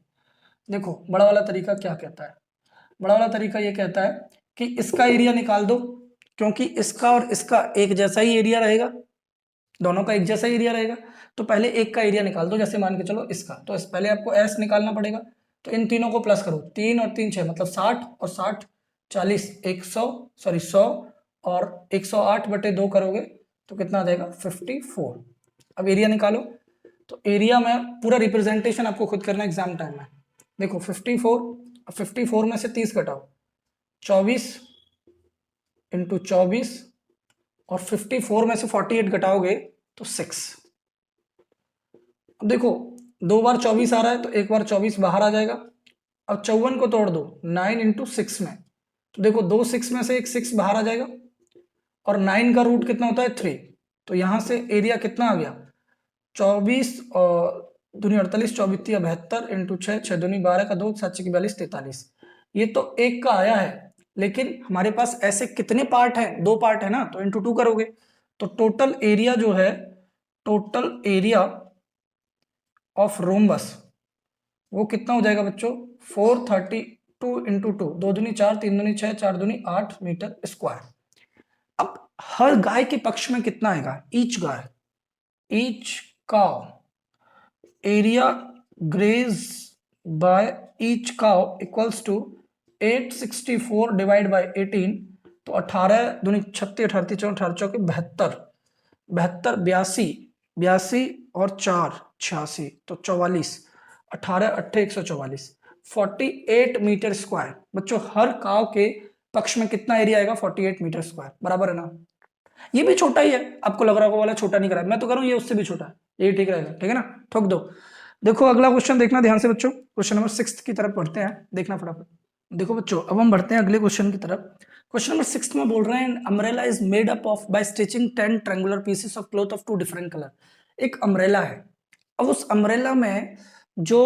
देखो बड़ा वाला तरीका क्या कहता है, बड़ा वाला तरीका ये कहता है कि इसका एरिया निकाल दो, क्योंकि इसका और इसका एक जैसा ही एरिया रहेगा, दोनों का एक जैसा ही एरिया रहेगा। तो पहले एक का एरिया निकाल दो, जैसे मान के चलो इसका, तो पहले आपको एस निकालना पड़ेगा। तो इन तीनों को प्लस करो, 3 और 3 6, मतलब 60 और 60 40, 100 सॉरी 100, और 108/2 करोगे तो कितना आ जाएगा, 54। अब एरिया निकालो। तो एरिया में पूरा रिप्रेजेंटेशन आपको खुद करना एग्जाम टाइम में। देखो 54 में से 30 घटाओ, 24 इंटू 24, और 54 में से 48 घटाओगे तो 6। अब देखो 2 बार 24 आ रहा है तो एक बार 24 बाहर आ जाएगा। अब 54 को तोड़ दो 9 इंटू 6 में, तो देखो 2 6 में से एक 6 बाहर आ जाएगा, और 9 का रूट कितना होता है 3। तो यहां से एरिया कितना आ गया, 24 और दूनी 48, 24 72 इंटू 6, 6 दूनी 12 का 2, 7 की 42, 43। ये तो एक का आया है, लेकिन हमारे पास ऐसे कितने पार्ट हैं, 2 पार्ट है ना, तो इंटू 2 करोगे तो टोटल एरिया जो है, टोटल एरिया ऑफ रोम्बस वो कितना हो जाएगा बच्चों, 432 इंटू 2, 2 दूनी 4, 3 दूनी 6, 4 दूनी 8 मीटर स्क्वायर। अब हर गाय के पक्ष में कितना आएगा, ईच गाय, each cow area graze by each cow equals to 864 divide by 18। तो 18 दूनी 36, 38 चौक 18 चौके 72, 72 82, 82 और 4 86, तो 44, 18 8 144, 48 मीटर स्क्वायर। बच्चों हर काव के पक्ष में कितना एरिया आएगा, 48 मीटर स्क्वायर, बराबर है ना। ये भी छोटा ही है, आपको लग रहा होगा वाला छोटा नहीं करा, मैं तो करूँ ये उससे भी छोटा है, ये ठीक रहेगा, ठीक है ना, ठोक दो। देखो अगला क्वेश्चन देखना ध्यान से बच्चों, क्वेश्चन नंबर 6 की तरफ बढ़ते हैं, देखना फटाफट। देखो बच्चों अब हम बढ़ते हैं अगले क्वेश्चन की तरफ। क्वेश्चन नंबर 6 में बोल रहे हैं umbrella is made up of by stitching 10 triangular pieces of cloth of 2 different colour. एक अम्ब्रेला है, अब उस अम्ब्रेला में जो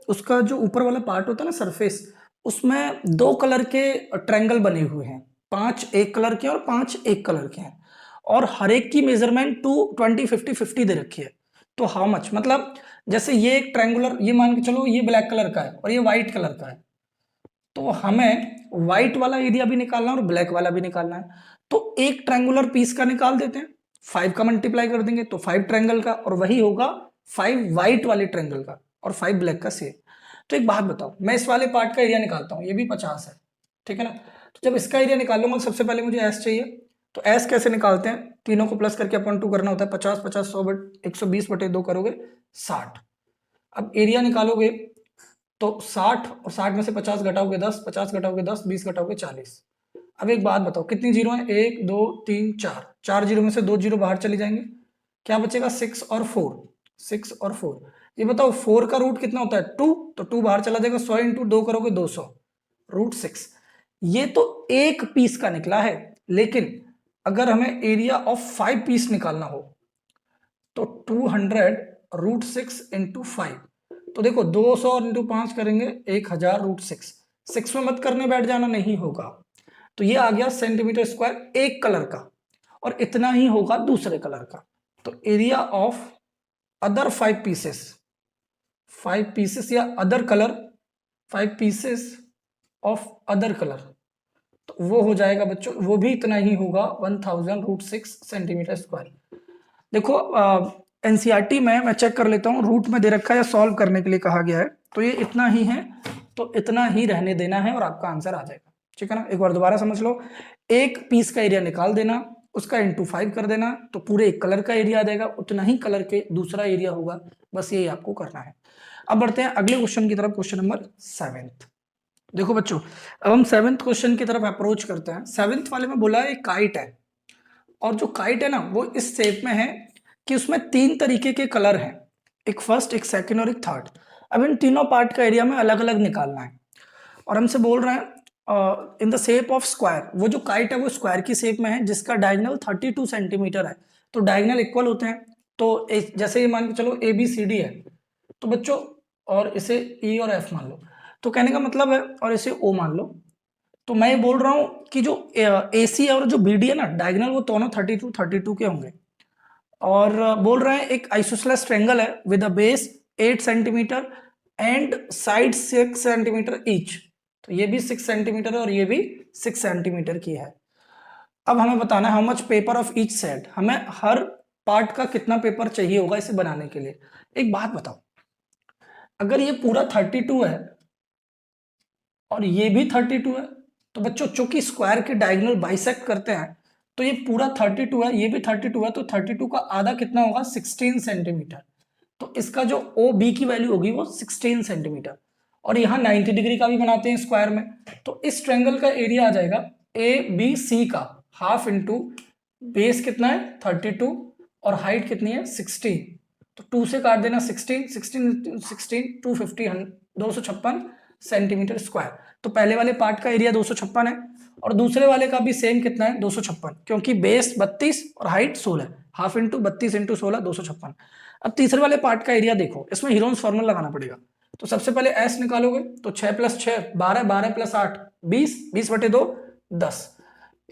उसका जो ऊपर वाला पार्ट होता है ना, सरफेस, उसमें 2 कलर के ट्रायंगल बने हुए हैं, 5 एक कलर के और 5 एक कलर के हैं, और हर एक की मेजरमेंट 20 50 50 दे रखी है। तो हाउ मच, मतलब जैसे ये एक ट्रायंगुलर, ये मान के चलो ये ब्लैक कलर का है और ये व्हाइट कलर का है, तो हमें व्हाइट वाला एरिया भी निकालना है और ब्लैक वाला भी निकालना है। तो एक ट्रायंगुलर पीस का निकाल देते हैं, 5 का मल्टीप्लाई कर देंगे तो 5 ट्रायंगल का, और वही होगा 5 व्हाइट वाले ट्रायंगल का और 5 ब्लैक का सेम। तो एक बात बताओ, मैं इस वाले पार्ट का एरिया निकालता हूँ, ये भी 50 है, ठीक है ना। तो जब इसका एरिया निकालूंगा सबसे पहले मुझे एस चाहिए, तो एस कैसे निकालते हैं, तीनों को प्लस करके अपॉन 2 करना होता है, 50 50 100 120 बटे 2 करोगे 60। अब एरिया निकालोगे तो 60 और 60 में से 50 घटाओगे 10, 50 घटाओगे 10, 20 घटाओगे 40। अब एक बात बताओ कितनी जीरो है, 1 2 3 4, 4 जीरो में से 2 जीरो बाहर चली जाएंगे, क्या बचेगा 6 और 4, 6 और 4। ये बताओ 4 का रूट कितना होता है 2, तो 2 बाहर चला जाएगा, 100 इंटू 2 करोगे 200, रूट 6। ये तो एक पीस का निकला है, लेकिन अगर हमें एरिया ऑफ 5 पीस निकालना हो तो 200 रूट 6 इंटू 5, तो देखो 200 इंटू 5 करेंगे 1000 रूट 6, 6 में मत करने बैठ जाना, नहीं होगा। तो ये आ गया सेंटीमीटर स्क्वायर एक कलर का, और इतना ही होगा दूसरे कलर का। तो area of other 5 pieces, 5 pieces या other colour, 5 pieces of other colour, तो वो हो जाएगा बच्चों, वो भी इतना ही होगा 1000 रूट 6 सेंटीमीटर स्क्वायर। देखो एनसीईआरटी में मैं चेक कर लेता हूँ, रूट में दे रखा है या सॉल्व करने के लिए कहा गया है, तो ये इतना ही है, तो इतना ही रहने देना है और आपका आंसर आ जाएगा। ठीक है ना, एक बार दोबारा समझ लो, एक पीस का एरिया निकाल देना, उसका इंटू 5 कर देना, तो पूरे एक कलर का एरिया आ जाएगा, उतना ही कलर के दूसरा एरिया होगा, बस यही आपको करना है। अब बढ़ते हैं अगले क्वेश्चन की तरफ, क्वेश्चन नंबर 7। देखो बच्चों, अब हम 7th क्वेश्चन की तरफ अप्रोच करते हैं। 7th वाले में बोला है एक काइट है, और जो काइट है ना वो इस शेप में है कि उसमें 3 तरीके के कलर हैं, एक फर्स्ट, एक सेकंड और एक थर्ड। अब इन तीनों पार्ट का एरिया में अलग अलग निकालना है, और हमसे बोल रहे हैं इन द शेप ऑफ स्क्वायर। वो जो काइट है वो स्क्वायर की शेप में है, जिसका डायगोनल 32 सेंटीमीटर है, तो डायगोनल इक्वल होते हैं। तो जैसे ये मान के चलो ए बी सी डी है, तो बच्चों और इसे ई और एफ मान लो, तो कहने का मतलब है, और इसे ओ मान लो। तो मैं ये बोल रहा हूं कि जो ए सी और जो बी डी है ना डायगोनल, वो दोनों 32 के होंगे। और बोल रहे हैं एक आइसोसेलेस ट्रायंगल है with a base 8 centimetre and side 6 centimetre each, तो ये भी 6 सेंटीमीटर है और ये भी 6 सेंटीमीटर की है। अब हमें बताना है how much paper of each side, हमें हर पार्ट का कितना पेपर चाहिए होगा इसे बनाने के लिए। एक बात बताओ, अगर ये पूरा 32 है और ये भी 32 है, तो बच्चों चूंकि स्क्वायर के डायगोनल बाइसेक्ट करते हैं, तो ये पूरा 32 है, ये भी 32 है, तो 32 का आधा कितना होगा 16 सेंटीमीटर। तो इसका जो ओ बी की वैल्यू होगी वो 16 सेंटीमीटर। और यहाँ 90 डिग्री का भी बनाते हैं स्क्वायर में, तो इस ट्रायंगल का एरिया आ जाएगा ए बी सी का हाफ इंटू बेस कितना है 32 और हाइट कितनी है 16, तो 2 से काट देना 16, 16 16 250 256 सेंटीमीटर स्क्वायर। तो पहले वाले पार्ट का एरिया 256 है, और दूसरे वाले का भी सेम कितना है 256, क्योंकि बेस 32 और हाइट 16, हाफ इंटू 32 इंटू 16 256। अब तीसरे वाले पार्ट का एरिया देखो, इसमें हीरोन्स फॉर्मूला लगाना पड़ेगा। तो सबसे पहले एस निकालोगे तो 6 + 6 12, 12 + 8 20, 20 बटे 2 10।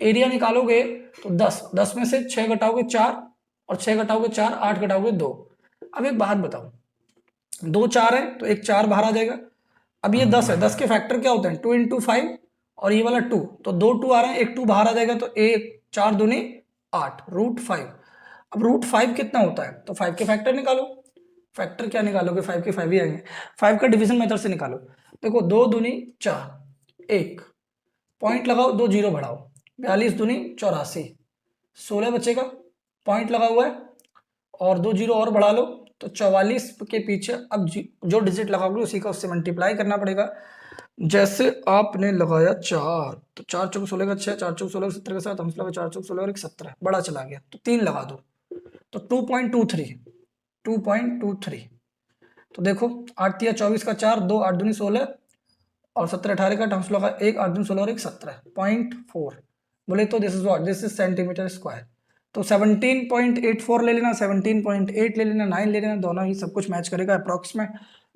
एरिया निकालोगे तो 10, 10 में से 6 घटाओगे 4, और 6 घटाओगे 4, 8 घटाओगे 2। अब एक बात बताओ, 2 4 है तो एक 4 बाहर आ जाएगा। अब ये 10 है, 10 के फैक्टर क्या होते हैं 2 इंटू 5, और ये वाला 2, तो 2 2 आ रहे हैं, एक 2 बाहर आ जाएगा, तो एक 4 दूनी 8 रूट 5। अब रूट 5 कितना होता है, तो 5 के फैक्टर निकालो। फैक्टर क्या निकालोगे, 5 के 5 ही आएंगे। 5 का डिवीजन मेथड से निकालो, देखो 2 दूनी 4, एक पॉइंट लगाओ, 2 जीरो बढ़ाओ, 42 दूनी 84, 16 बचेगा, पॉइंट लगा हुआ है, और 2 जीरो और बढ़ा लो, तो 44 के पीछे अब जो डिजिट लगाओगे उसी का उससे मल्टीप्लाई करना पड़ेगा। जैसे आपने लगाया 4, तो 4 चौक 16 का 6, 4 चौक 16 17 के साथ हम लगा 4 चौक 16 और 1 17, बड़ा चला गया, तो 3 लगा दो, तो 2.23, 2.23। तो देखो 8 तिया 24 का 4, 2 8 दूनी 16 और 17 18 का टाइम्स लगा 1 8 दूनी 16 और 1 17, 0.4 बोले तो this is what, this is centimetre square. तो 17.84 ले लेना, 17.8 ले लेना, 9 ले लेना, दोनों ही सब कुछ मैच करेगा अप्रॉक्स में।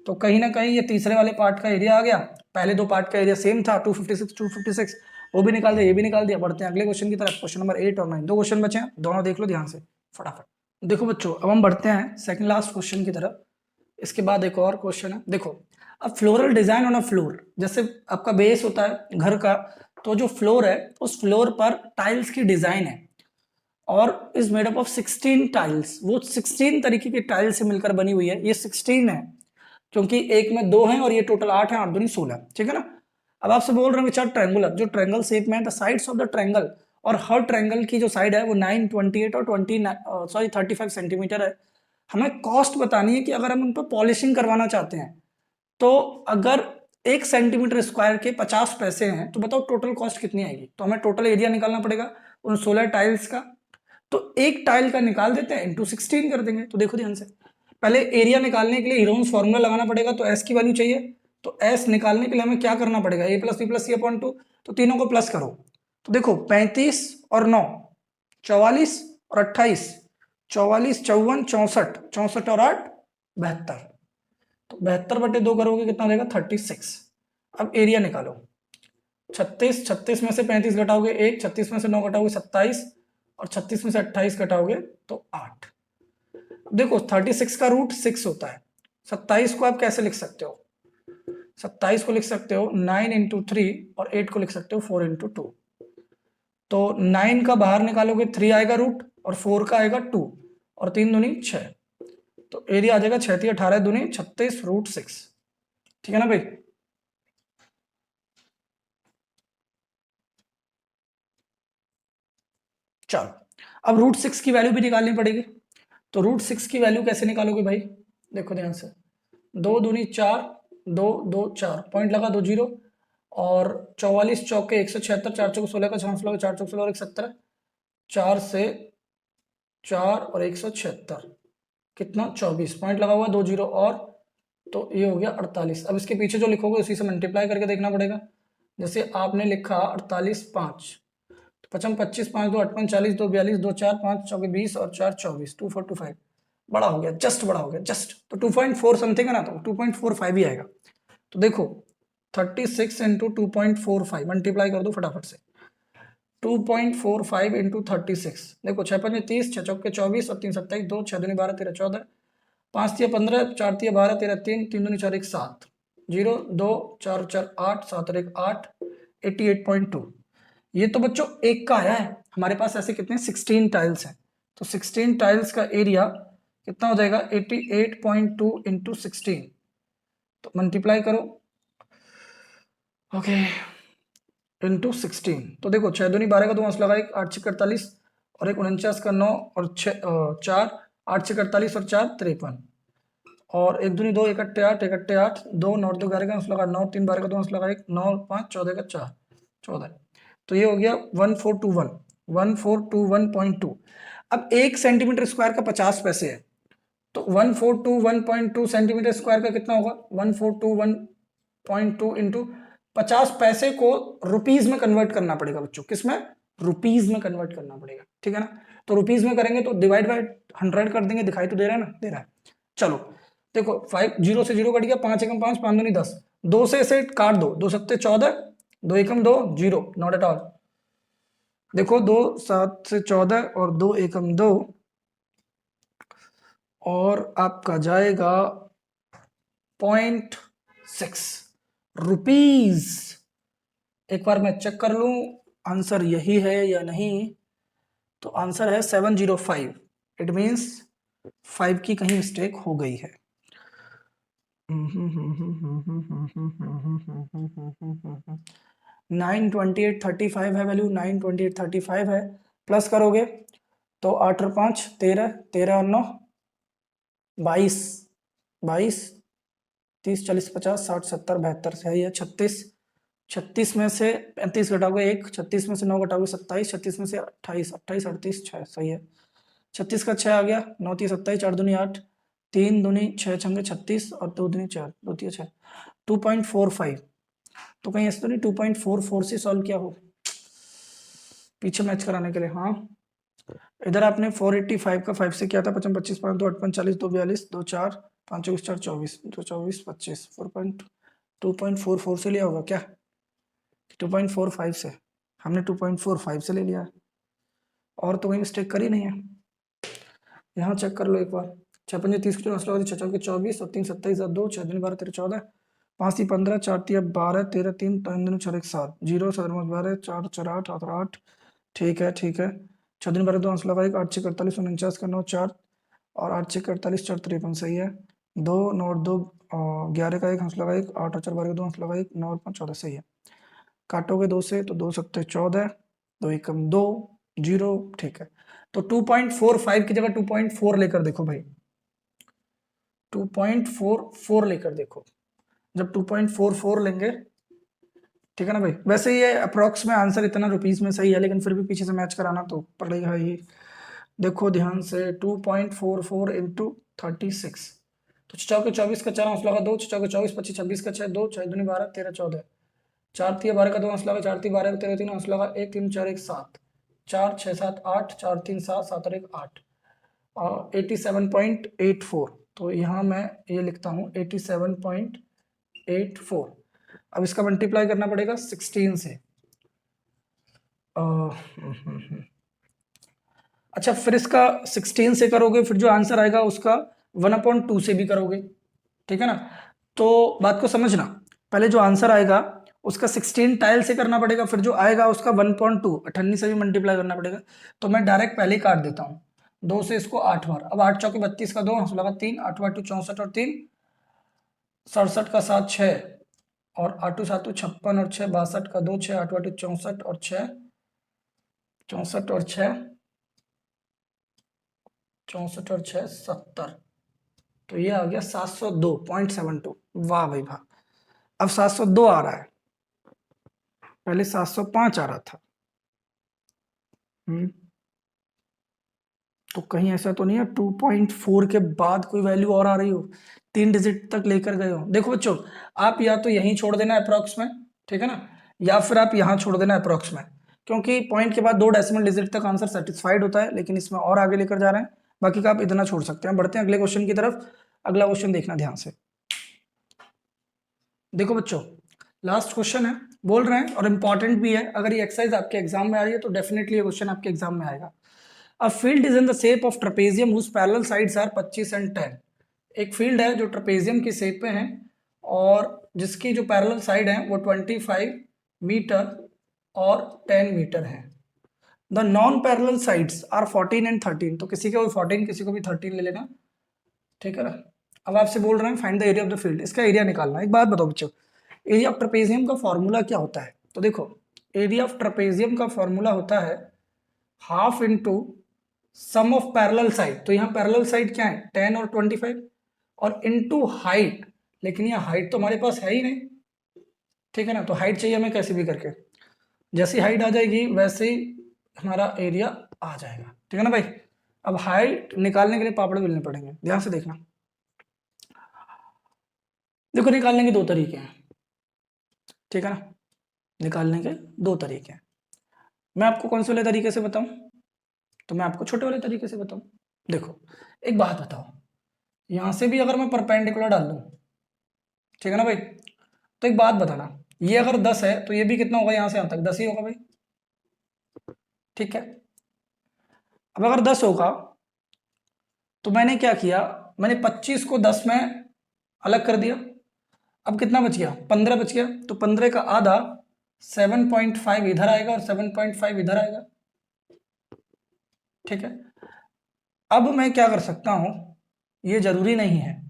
तो कहीं ना कहीं ये तीसरे वाले पार्ट का एरिया आ गया, पहले दो पार्ट का एरिया सेम था 256 256, वो भी निकाल दिया, ये भी निकाल दिया। बढ़ते हैं अगले क्वेश्चन की तरफ, क्वेश्चन नंबर 8 और 9, दो क्वेश्चन बचे हैं, दोनों देख लो ध्यान से फटाफट। देखो बच्चों, अब हम बढ़ते हैं सेकंड लास्ट क्वेश्चन की तरफ। इसके बाद एक और क्वेश्चन है, देखो अब floral design on a floor, जैसे आपका बेस होता है घर का, तो जो फ्लोर है उस फ्लोर पर टाइल्स की डिजाइन है, और is made up of 16 tiles, वो 16 तरीके के टाइल से मिलकर बनी हुई है। ये 16 है क्योंकि एक में 2 है, और ये टोटल 8 है, 8 दूनी 16, ठीक है ना। अब आपसे बोल रहे हैं विच आर ट्रायंगुलर, जो ट्रायंगल शेप में है, the sides of the triangle और हर ट्रायंगल की जो साइड है वो 9, 28 और 35 सेंटीमीटर है। हमें कॉस्ट बतानी है कि अगर हम उन पर पॉलिशिंग करवाना चाहते हैं तो अगर 1 सेंटीमीटर स्क्वायर के 50 पैसे हैं तो बताओ टोटल कॉस्ट कितनी आएगी। तो हमें टोटल एरिया निकालना पड़ेगा उन 16 टाइल्स का। तो एक टाइल का निकाल देते हैं, इंटू 16 कर देंगे। तो देखो ध्यान से, पहले एरिया निकालने के लिए हीरोन्स फॉर्मूला लगाना पड़ेगा। तो एस की वैल्यू चाहिए, तो एस निकालने के लिए हमें क्या करना पड़ेगा, ए प्लस बी प्लस सी अपॉन 2। तो तीनों को प्लस करो। तो देखो 35 और 9 44 और 28, 44 54 64, 64 और 8 72। तो 72/2 करोगे कितना देगा 36। अब एरिया निकालो। 36, 36 में से 35 घटाओगे 1, 36 में से 9 घटाओगे 27 और 36 में से 28 घटाओगे तो 8। देखो 36 का रूट 6 होता है। 27 को आप कैसे लिख सकते हो, 27 को लिख सकते हो 9 इंटू 3 और 8 को लिख सकते हो 4 इंटू 2। तो 9 का बाहर निकालोगे 3 आएगा रूट और 4 का आएगा 2 और 3 दूनी 6। तो एरिया आ जाएगा 6 18 दूनी 36 रूट 6। ठीक है ना भाई। चलो अब रूट 6 की वैल्यू भी निकालनी पड़ेगी। तो रूट 6 की वैल्यू कैसे निकालोगे भाई, देखो ध्यान से, 2 दूनी 4, 2 2 4 पॉइंट लगा 2 जीरो और 44 चौके 176, 4 चौके 16 का 6 16 4 चौके 16 और 1 17, 4 से 4 और 176 कितना 24 पॉइंट लगा हुआ 2 जीरो और, तो ये हो गया 48। अब इसके पीछे जो लिखोगे उसी से मल्टीप्लाई करके देखना पड़ेगा। जैसे आपने लिखा 48 5, पचम 25 5 2 58 40 2 42 2 4 5 चौके 20 और 4 24 2 4 2 5 बड़ा हो गया, जस्ट बड़ा हो गया जस्ट। तो 2.4 समथिंग है ना, तो 2.45 ही आएगा। तो देखो 36 इंटू 2.45 मल्टीप्लाई कर दो फटाफट से। 2.45 इंटू 36, देखो 6 5 30, 6 चौके 24 और 3 27 2 6 दूनी 12 13 14, 5 तिया 15 4 तिया 12 13 3 3 दूनी 4 1 7 0 2 4 4 8 7 और 1 8 88.2। ये तो बच्चों एक का आया है, हमारे पास ऐसे कितने 16 टाइल्स हैं। तो 16 टाइल्स का एरिया कितना हो जाएगा 88.2 इंटू 16। तो मल्टीप्लाई करो, ओके, इंटू 16। तो देखो 6 दूनी 12 का 2 अंश लगा, एक 8 6 48 और एक 49 का 9 और 4 8 6 48 और 4 53 और 1 दूनी 2 इकट्ठे 8 इकट्ठे 8 2 9 2 11 का अंश लगा 9 3 12 का 2 अंश लगा, एक 9 5 14 का 4 14। तो ये हो गया 1421 1421.2। अब 1 सेंटीमीटर स्क्वायर का 50 पैसे है, तो 1421.2 सेंटीमीटर स्क्वायर का कितना होगा 1421.2 इंटू 50 पैसे को रुपीज में कन्वर्ट करना पड़ेगा बच्चों, किसमें, रुपीज में कन्वर्ट करना पड़ेगा। ठीक है ना, तो रुपीज में करेंगे तो डिवाइड बाय 100 कर देंगे, दिखाई तो दे रहा है ना, दे रहा है। चलो देखो 5 जीरो से जीरो कट गया, 5 एकम 5 5 दूनी 10, 2 से इसे काट दो, 2 सत्ते 14, 2 एकम 2 जीरो नॉट एट ऑल। देखो 2 7 से 14 और 2 एकम 2 और आपका जाएगा 0.6 रुपीज। एक बार मैं चेक कर लूं आंसर यही है या नहीं। तो आंसर है 705। इट मींस 5 की कहीं मिस्टेक हो गई है। 92835 है वैल्यू, 92835 है। प्लस करोगे तो 8 और 5 13, 13 और 9 22, 22 30 40 50 60 70 72 से है, 36, 36 में से 35 घटाओगे 1, 36 में से 9 घटाओगे 27, 36 में से 28 28 38 6 सही है। 36 का 6 आ गया, 9 3 27 4 दूनी 8 3 दूनी 6 छंगे 36 और 2 दूनी 4 2 3 6 2.45। तो कहीं ऐसे तो नहीं 2.44 से सॉल्व किया हो पीछे मैच कराने के लिए। हाँ इधर आपने 485 का 5 से किया था, 55 25 5 2 58 40 2 42 2 4 5 24 4 24 2 24 25 2.44 से लिया होगा क्या, 2.45 से, हमने 2.45 से ले लिया है और तो कोई मिस्टेक करी नहीं है। यहाँ चेक कर लो एक बार, 6 पंजे 30 6 चौके 24 और 3 27 2 6 दूनी 12 13 14 5 3 15 4 3 12 13 3 3 दूनी 4 1 7 0 7 12 4 4 8 8 8। ठीक है ठीक है, 6 दूनी 12 2 अंश लगा, 8 6 48 49 का 9 4 और 8 6 48 4 53 सही है। 2 9 2 11 का 1 हंस लगा, 1 8 और 4 12 का 2 हंस लगा, 1 9 और 5 14 सही है। काटोगे 2 से तो 2 सत्ते 14 2 एकम 2, 0, ठीक है। तो 2.45 की जगह 2.4 लेकर देखो भाई, 2.44 लेकर देखो। जब 2.44 लेंगे, ठीक है ना भाई। वैसे ये अप्रोक्स में आंसर इतना रुपीस में सही है, लेकिन फिर भी पीछे से मैच कराना तो पड़ेगा ही। देखो ध्यान से, 2.44 इंटू 36, तो चौके 24 का 4 हौसला का 2, चौके 24, 25, 26 का 6, 2, 6 दूनी 12, 13, 14, 4 तिया 12 का 2 हौसला का 4 ती 12 का 13, 3 हौसला का 1, 3, 4, 1, 7, 4, 6, 7, 8, 4, 3, 7, 7 और 1, 8, और 87.84। तो यहाँ मैं ये लिखता हूँ 87.84। अब इसका मल्टीप्लाई करना पड़ेगा 16 से। अच्छा, फिर इसका 16 से करोगे, फिर जो आंसर आएगा उसका 1/2 से भी करोगे, ठीक है ना। तो बात को समझना, पहले जो आंसर आएगा उसका 16 टाइल से करना पड़ेगा, फिर जो आएगा उसका 1/2 98 से भी मल्टीप्लाई करना पड़ेगा। तो मैं डायरेक्ट पहले ही काट देता हूँ, 2 से इसको 8 बार। अब 8 चौके 32 का 2 हौसला का 3, 8 8 64 और 3 67 का 7 6, और 8 7 56 और 6 62 का 2 6 8 8 64 और 6 64 और 6 64 और 6 70। तो ये आ गया 702.72। वाह भाई वाह। अब 702 आ रहा है, पहले 705 आ रहा था। तो कहीं ऐसा तो नहीं है 2.4 के बाद कोई वैल्यू और आ रही हो, 3 डिजिट तक लेकर गए हो। देखो बच्चों, आप या तो यहीं छोड़ देना अप्रोक्स में, ठीक है ना, या फिर आप यहाँ छोड़ देना अप्रोक्स में, क्योंकि पॉइंट के बाद 2 डेसिमल डिजिट तक आंसर सेटिस्फाइड होता है, लेकिन इसमें और आगे लेकर जा रहे हैं। बाकी का आप इतना छोड़ सकते हैं। बढ़ते हैं अगले क्वेश्चन की तरफ। अगला क्वेश्चन देखना ध्यान से। देखो बच्चों, लास्ट क्वेश्चन है, बोल रहे हैं, और इंपॉर्टेंट भी है। अगर ये एक्सरसाइज आपके एग्जाम में आ रही है तो डेफिनेटली ये क्वेश्चन आपके एग्जाम में आएगा। A field is in the shape of trapezium whose parallel sides are 25 and 10। एक फील्ड है जो ट्रेपेजियम की शेप में है और जिसकी जो पैरेलल साइड है वो 25 मीटर और 10 मीटर है। The non parallel sides are 14 and 13। तो किसी को भी 14, किसी को भी 13 ले लेना, ठीक है ना। अब आपसे बोल रहे हैं find the area of the field, इसका एरिया निकालना। एक बात बताओ बच्चों, एरिया ऑफ ट्रेपेजियम का फॉर्मूला क्या होता है? तो देखो, एरिया ऑफ ट्रेपेजियम का फॉर्मूला होता है half into sum of parallel side. तो यहाँ पैरेलल साइड क्या है? 10 और 25, और इनटू हाइट। लेकिन ये हाइट तो हमारे पास है ही नहीं, ठीक है ना। तो हाइट चाहिए हमें कैसे भी करके, जैसी हाइट आ जाएगी वैसे ही हमारा एरिया आ जाएगा, ठीक है ना भाई। अब हाइट निकालने के लिए पापड़ बेलने पड़ेंगे, ध्यान से देखना। देखो, निकालने के 2 तरीके हैं, ठीक है ना। निकालने के 2 तरीके हैं। मैं आपको कौन से वाले तरीके से बताऊं? तो मैं आपको छोटे वाले तरीके से बताऊं। देखो, एक बात बताओ, यहां से भी अगर मैं परपेंडिकुलर डाल दूं, ठीक है ना भाई, तो एक बात बताना, ये अगर 10 है तो ये भी कितना होगा? यहां से यहां तक 10 ही होगा भाई, ठीक है। अब अगर 10 होगा तो मैंने क्या किया, मैंने 25 को 10 में अलग कर दिया। अब कितना बच गया? 15 बच गया। तो 15 का आधा 7.5 इधर आएगा और 7.5 इधर आएगा, ठीक है। अब मैं क्या कर सकता हूं, ये जरूरी नहीं है,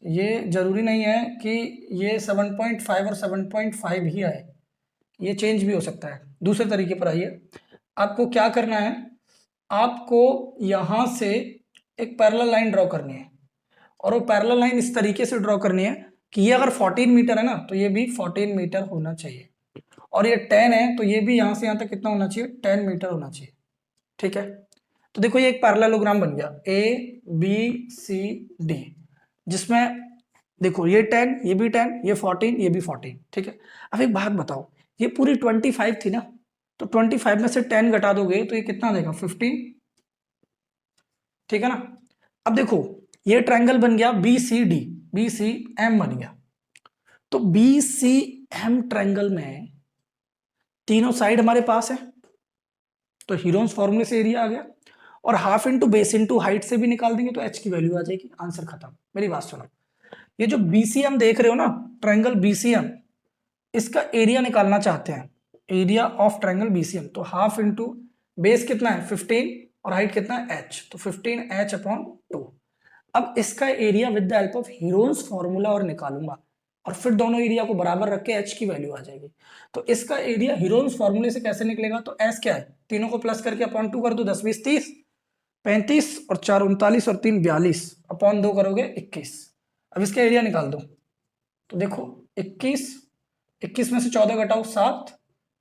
ये जरूरी नहीं है कि ये 7.5 और 7.5 ही आए, ये चेंज भी हो सकता है। दूसरे तरीके पर आइए, आपको क्या करना है, आपको यहां से एक पैरेलल लाइन ड्रॉ करनी है, और वो पैरेलल लाइन इस तरीके से ड्रॉ करनी है कि ये अगर 14 मीटर है ना, तो ये भी 14 मीटर होना चाहिए, और ये 10 है तो ये भी यहां से यहां तक कितना होना चाहिए? 10 मीटर होना चाहिए, ठीक है। तो देखो, ये एक पैरेललोग्राम बन गया, ABCD, जिसमें देखो ये 10, ये भी 10, ये 14, ये भी 14, ठीक है। अब एक बात बताओ, ये पूरी 25 थी ना, तो 25 में से 10 घटा दोगे तो ये कितना देगा? 15, ठीक है ना। अब देखो, ये ट्रायंगल बन गया BCD, BCM बन गया। तो BCM ट्रायंगल में तीनों साइड हमारे पास है, तो हीरोन्स फॉर्मूले से एरिया आ गया, और half into base into height से भी निकाल देंगे तो एच की वैल्यू आ जाएगी, आंसर खत्म। मेरी बात सुनो, ये जो BCM देख रहे हो ना, ट्रायंगल BCM, इसका एरिया निकालना चाहते हैं, एरिया ऑफ ट्रायंगल BCM, तो हाफ इंटू बेस कितना है? 15, और हाइट कितना है? h, तो 15h/2। अब इसका area with the help of Heron's formula और निकालूंगा, और फिर दोनों एरिया को बराबर रख के एच की वैल्यू आ जाएगी। तो इसका एरिया हीरोन्स फॉर्मूले से कैसे निकलेगा, तो एस क्या है, तीनों को प्लस करके अपॉन 2 कर दो, 10 20 30 35 और 4 39 और 3 42 अपॉन 2 करोगे 21। अब इसका एरिया निकाल दो, तो देखो 21 में से 14 घटाओ 7,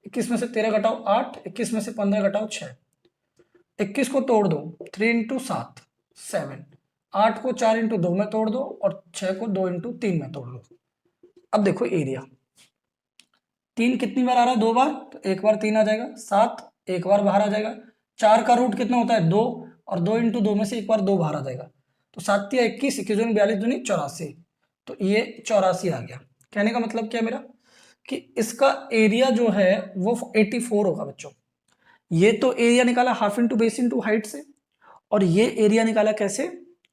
21 में से 13 घटाओ 8, 21 में से 15 घटाओ 6, 21 को तोड़ दो 3 इंटू 7 7, 8 को 4 इंटू 2 में तोड़ दो और 6 को 2 इंटू 3 में तोड़ दो। अब देखो एरिया, 3 कितनी बार आ रहा है, 2 बार, तो एक बार 3 आ जाएगा, 7 एक बार बाहर आ जाएगा, 4 का रूट कितना होता है 2, और 2 इंटू 2 में से एक बार 2 बाहर आ जाएगा, तो 7 तिया 21, 21 दूनी 42 दूनी 84, तो ये 84 आ गया। कहने का मतलब क्या मेरा कि इसका एरिया जो है वो 84 होगा बच्चों। ये तो एरिया निकाला half into base into height से, और ये एरिया निकाला कैसे,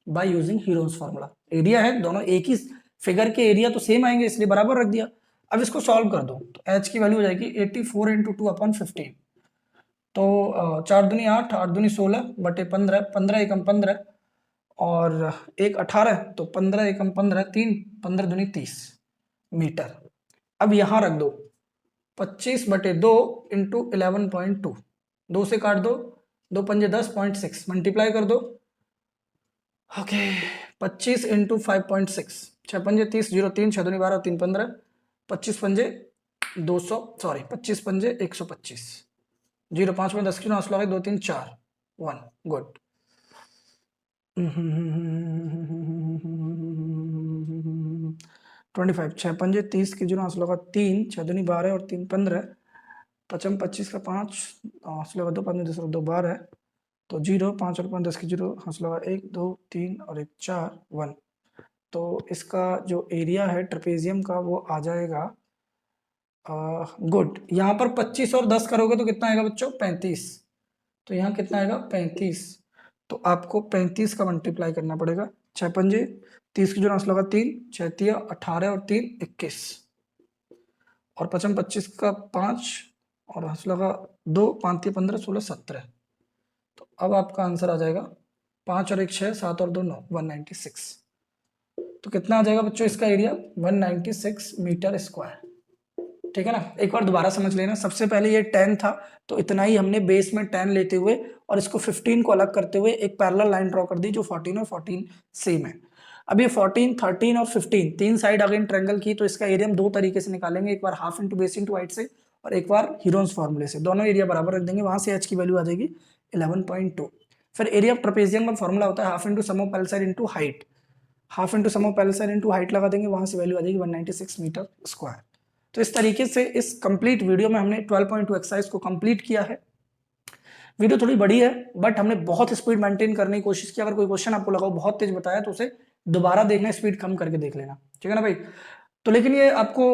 bye using Heron's formula. Area है, दोनों एक ही फिगर के एरिया तो सेम आएंगे इसलिए बराबर रख दिया। अब इसको सॉल्व कर दो, तो एच की वैल्यू हो जाएगी 84 इंटू 2 अपॉन 15, तो 4 दूनी 8, 8 दूनी 16 बटे 15, 15 एकम 15 और 1 18, तो 15 एकम 15 3, 15 दूनी 30 मीटर। अब यहाँ रख दो 25 बटे 2 इंटू 11.2, 2 से काट दो, 2 पंजे 10.6 मल्टीप्लाई कर दो, ओके 25 इंटू 5.6, 6 पंजे 30, 0 3, 6 दूनी 12, 3 15, 25 पंजे 200, सॉरी 25 पंजे 125, 0 5 में 10 की 9 लगा 2 3 4 1, गुड। 25, 6 पंजे 30 की 0 लगा 3, 6 दूनी 12 और 3 15, 5 25 का 5 लगा 2, 5 10 2 12, तो 0 5 और 5 10 की 0 लगा 1 2 3 और 1 4 1, तो इसका जो एरिया है ट्रेपेजियम का वो आ जाएगा गुड। यहाँ पर 25 और 10 करोगे तो कितना आएगा बच्चों 35, तो यहाँ कितना आएगा 35, तो आपको 35 का मल्टीप्लाई करना पड़ेगा, 6 पंजे 30 की जो नाश लगा 3, 6 तिया 18 और 3 21, और 5 25 का 5 और हंस लगा 2, 5 तिया 15 16 17, तो अब आपका आंसर आ जाएगा 5 और 1 6, 7 और 2 9, 196। तो कितना आ जाएगा बच्चों इसका एरिया 196 मीटर स्क्वायर। ठीक है ना, एक बार दोबारा समझ लेना। सबसे पहले ये 10 था तो इतना ही हमने बेस में 10 लेते हुए और इसको 15 को अलग करते हुए एक पैरेलल लाइन ड्रॉ कर दी जो 14 और 14 सेम है। अब ये 14 13 और 15 तीन साइड अगेन ट्रायंगल की, तो इसका एरिया हम दो तरीके से निकालेंगे, एक बार half into base into height से और एक बार हीरोन्स फॉर्मूले से। दोनों एरिया बराबर रख देंगे, वहां से एच की वैल्यू आ जाएगी 11.2। फिर एरिया ऑफ ट्रेपेजियम का फॉर्मूला होता है half into sum of parallel side into height, half into sum of parallel side into height लगा देंगे, वहां से वैल्यू आ जाएगी 196 मीटर स्क्वायर। तो इस तरीके से इस कंप्लीट वीडियो में हमने 12.2 एक्सरसाइज को कंप्लीट किया है। वीडियो थोड़ी बड़ी है बट हमने बहुत स्पीड मेंटेन करने की कोशिश की। अगर कोई क्वेश्चन आपको लगा बहुत तेज बताया तो उसे दोबारा देखना, स्पीड कम करके देख लेना, ठीक है ना भाई। तो लेकिन ये आपको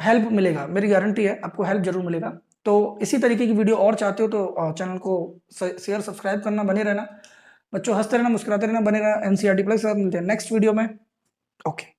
हेल्प मिलेगा, मेरी गारंटी है आपको हेल्प जरूर मिलेगा। तो इसी तरीके की वीडियो और चाहते हो तो चैनल को शेयर सब्सक्राइब करना, बने रहना बच्चों, हंसते रहना मुस्कुराते रहना, बने रहना। एनसीईआरटी प्लस मिलते हैं नेक्स्ट वीडियो में। ओके।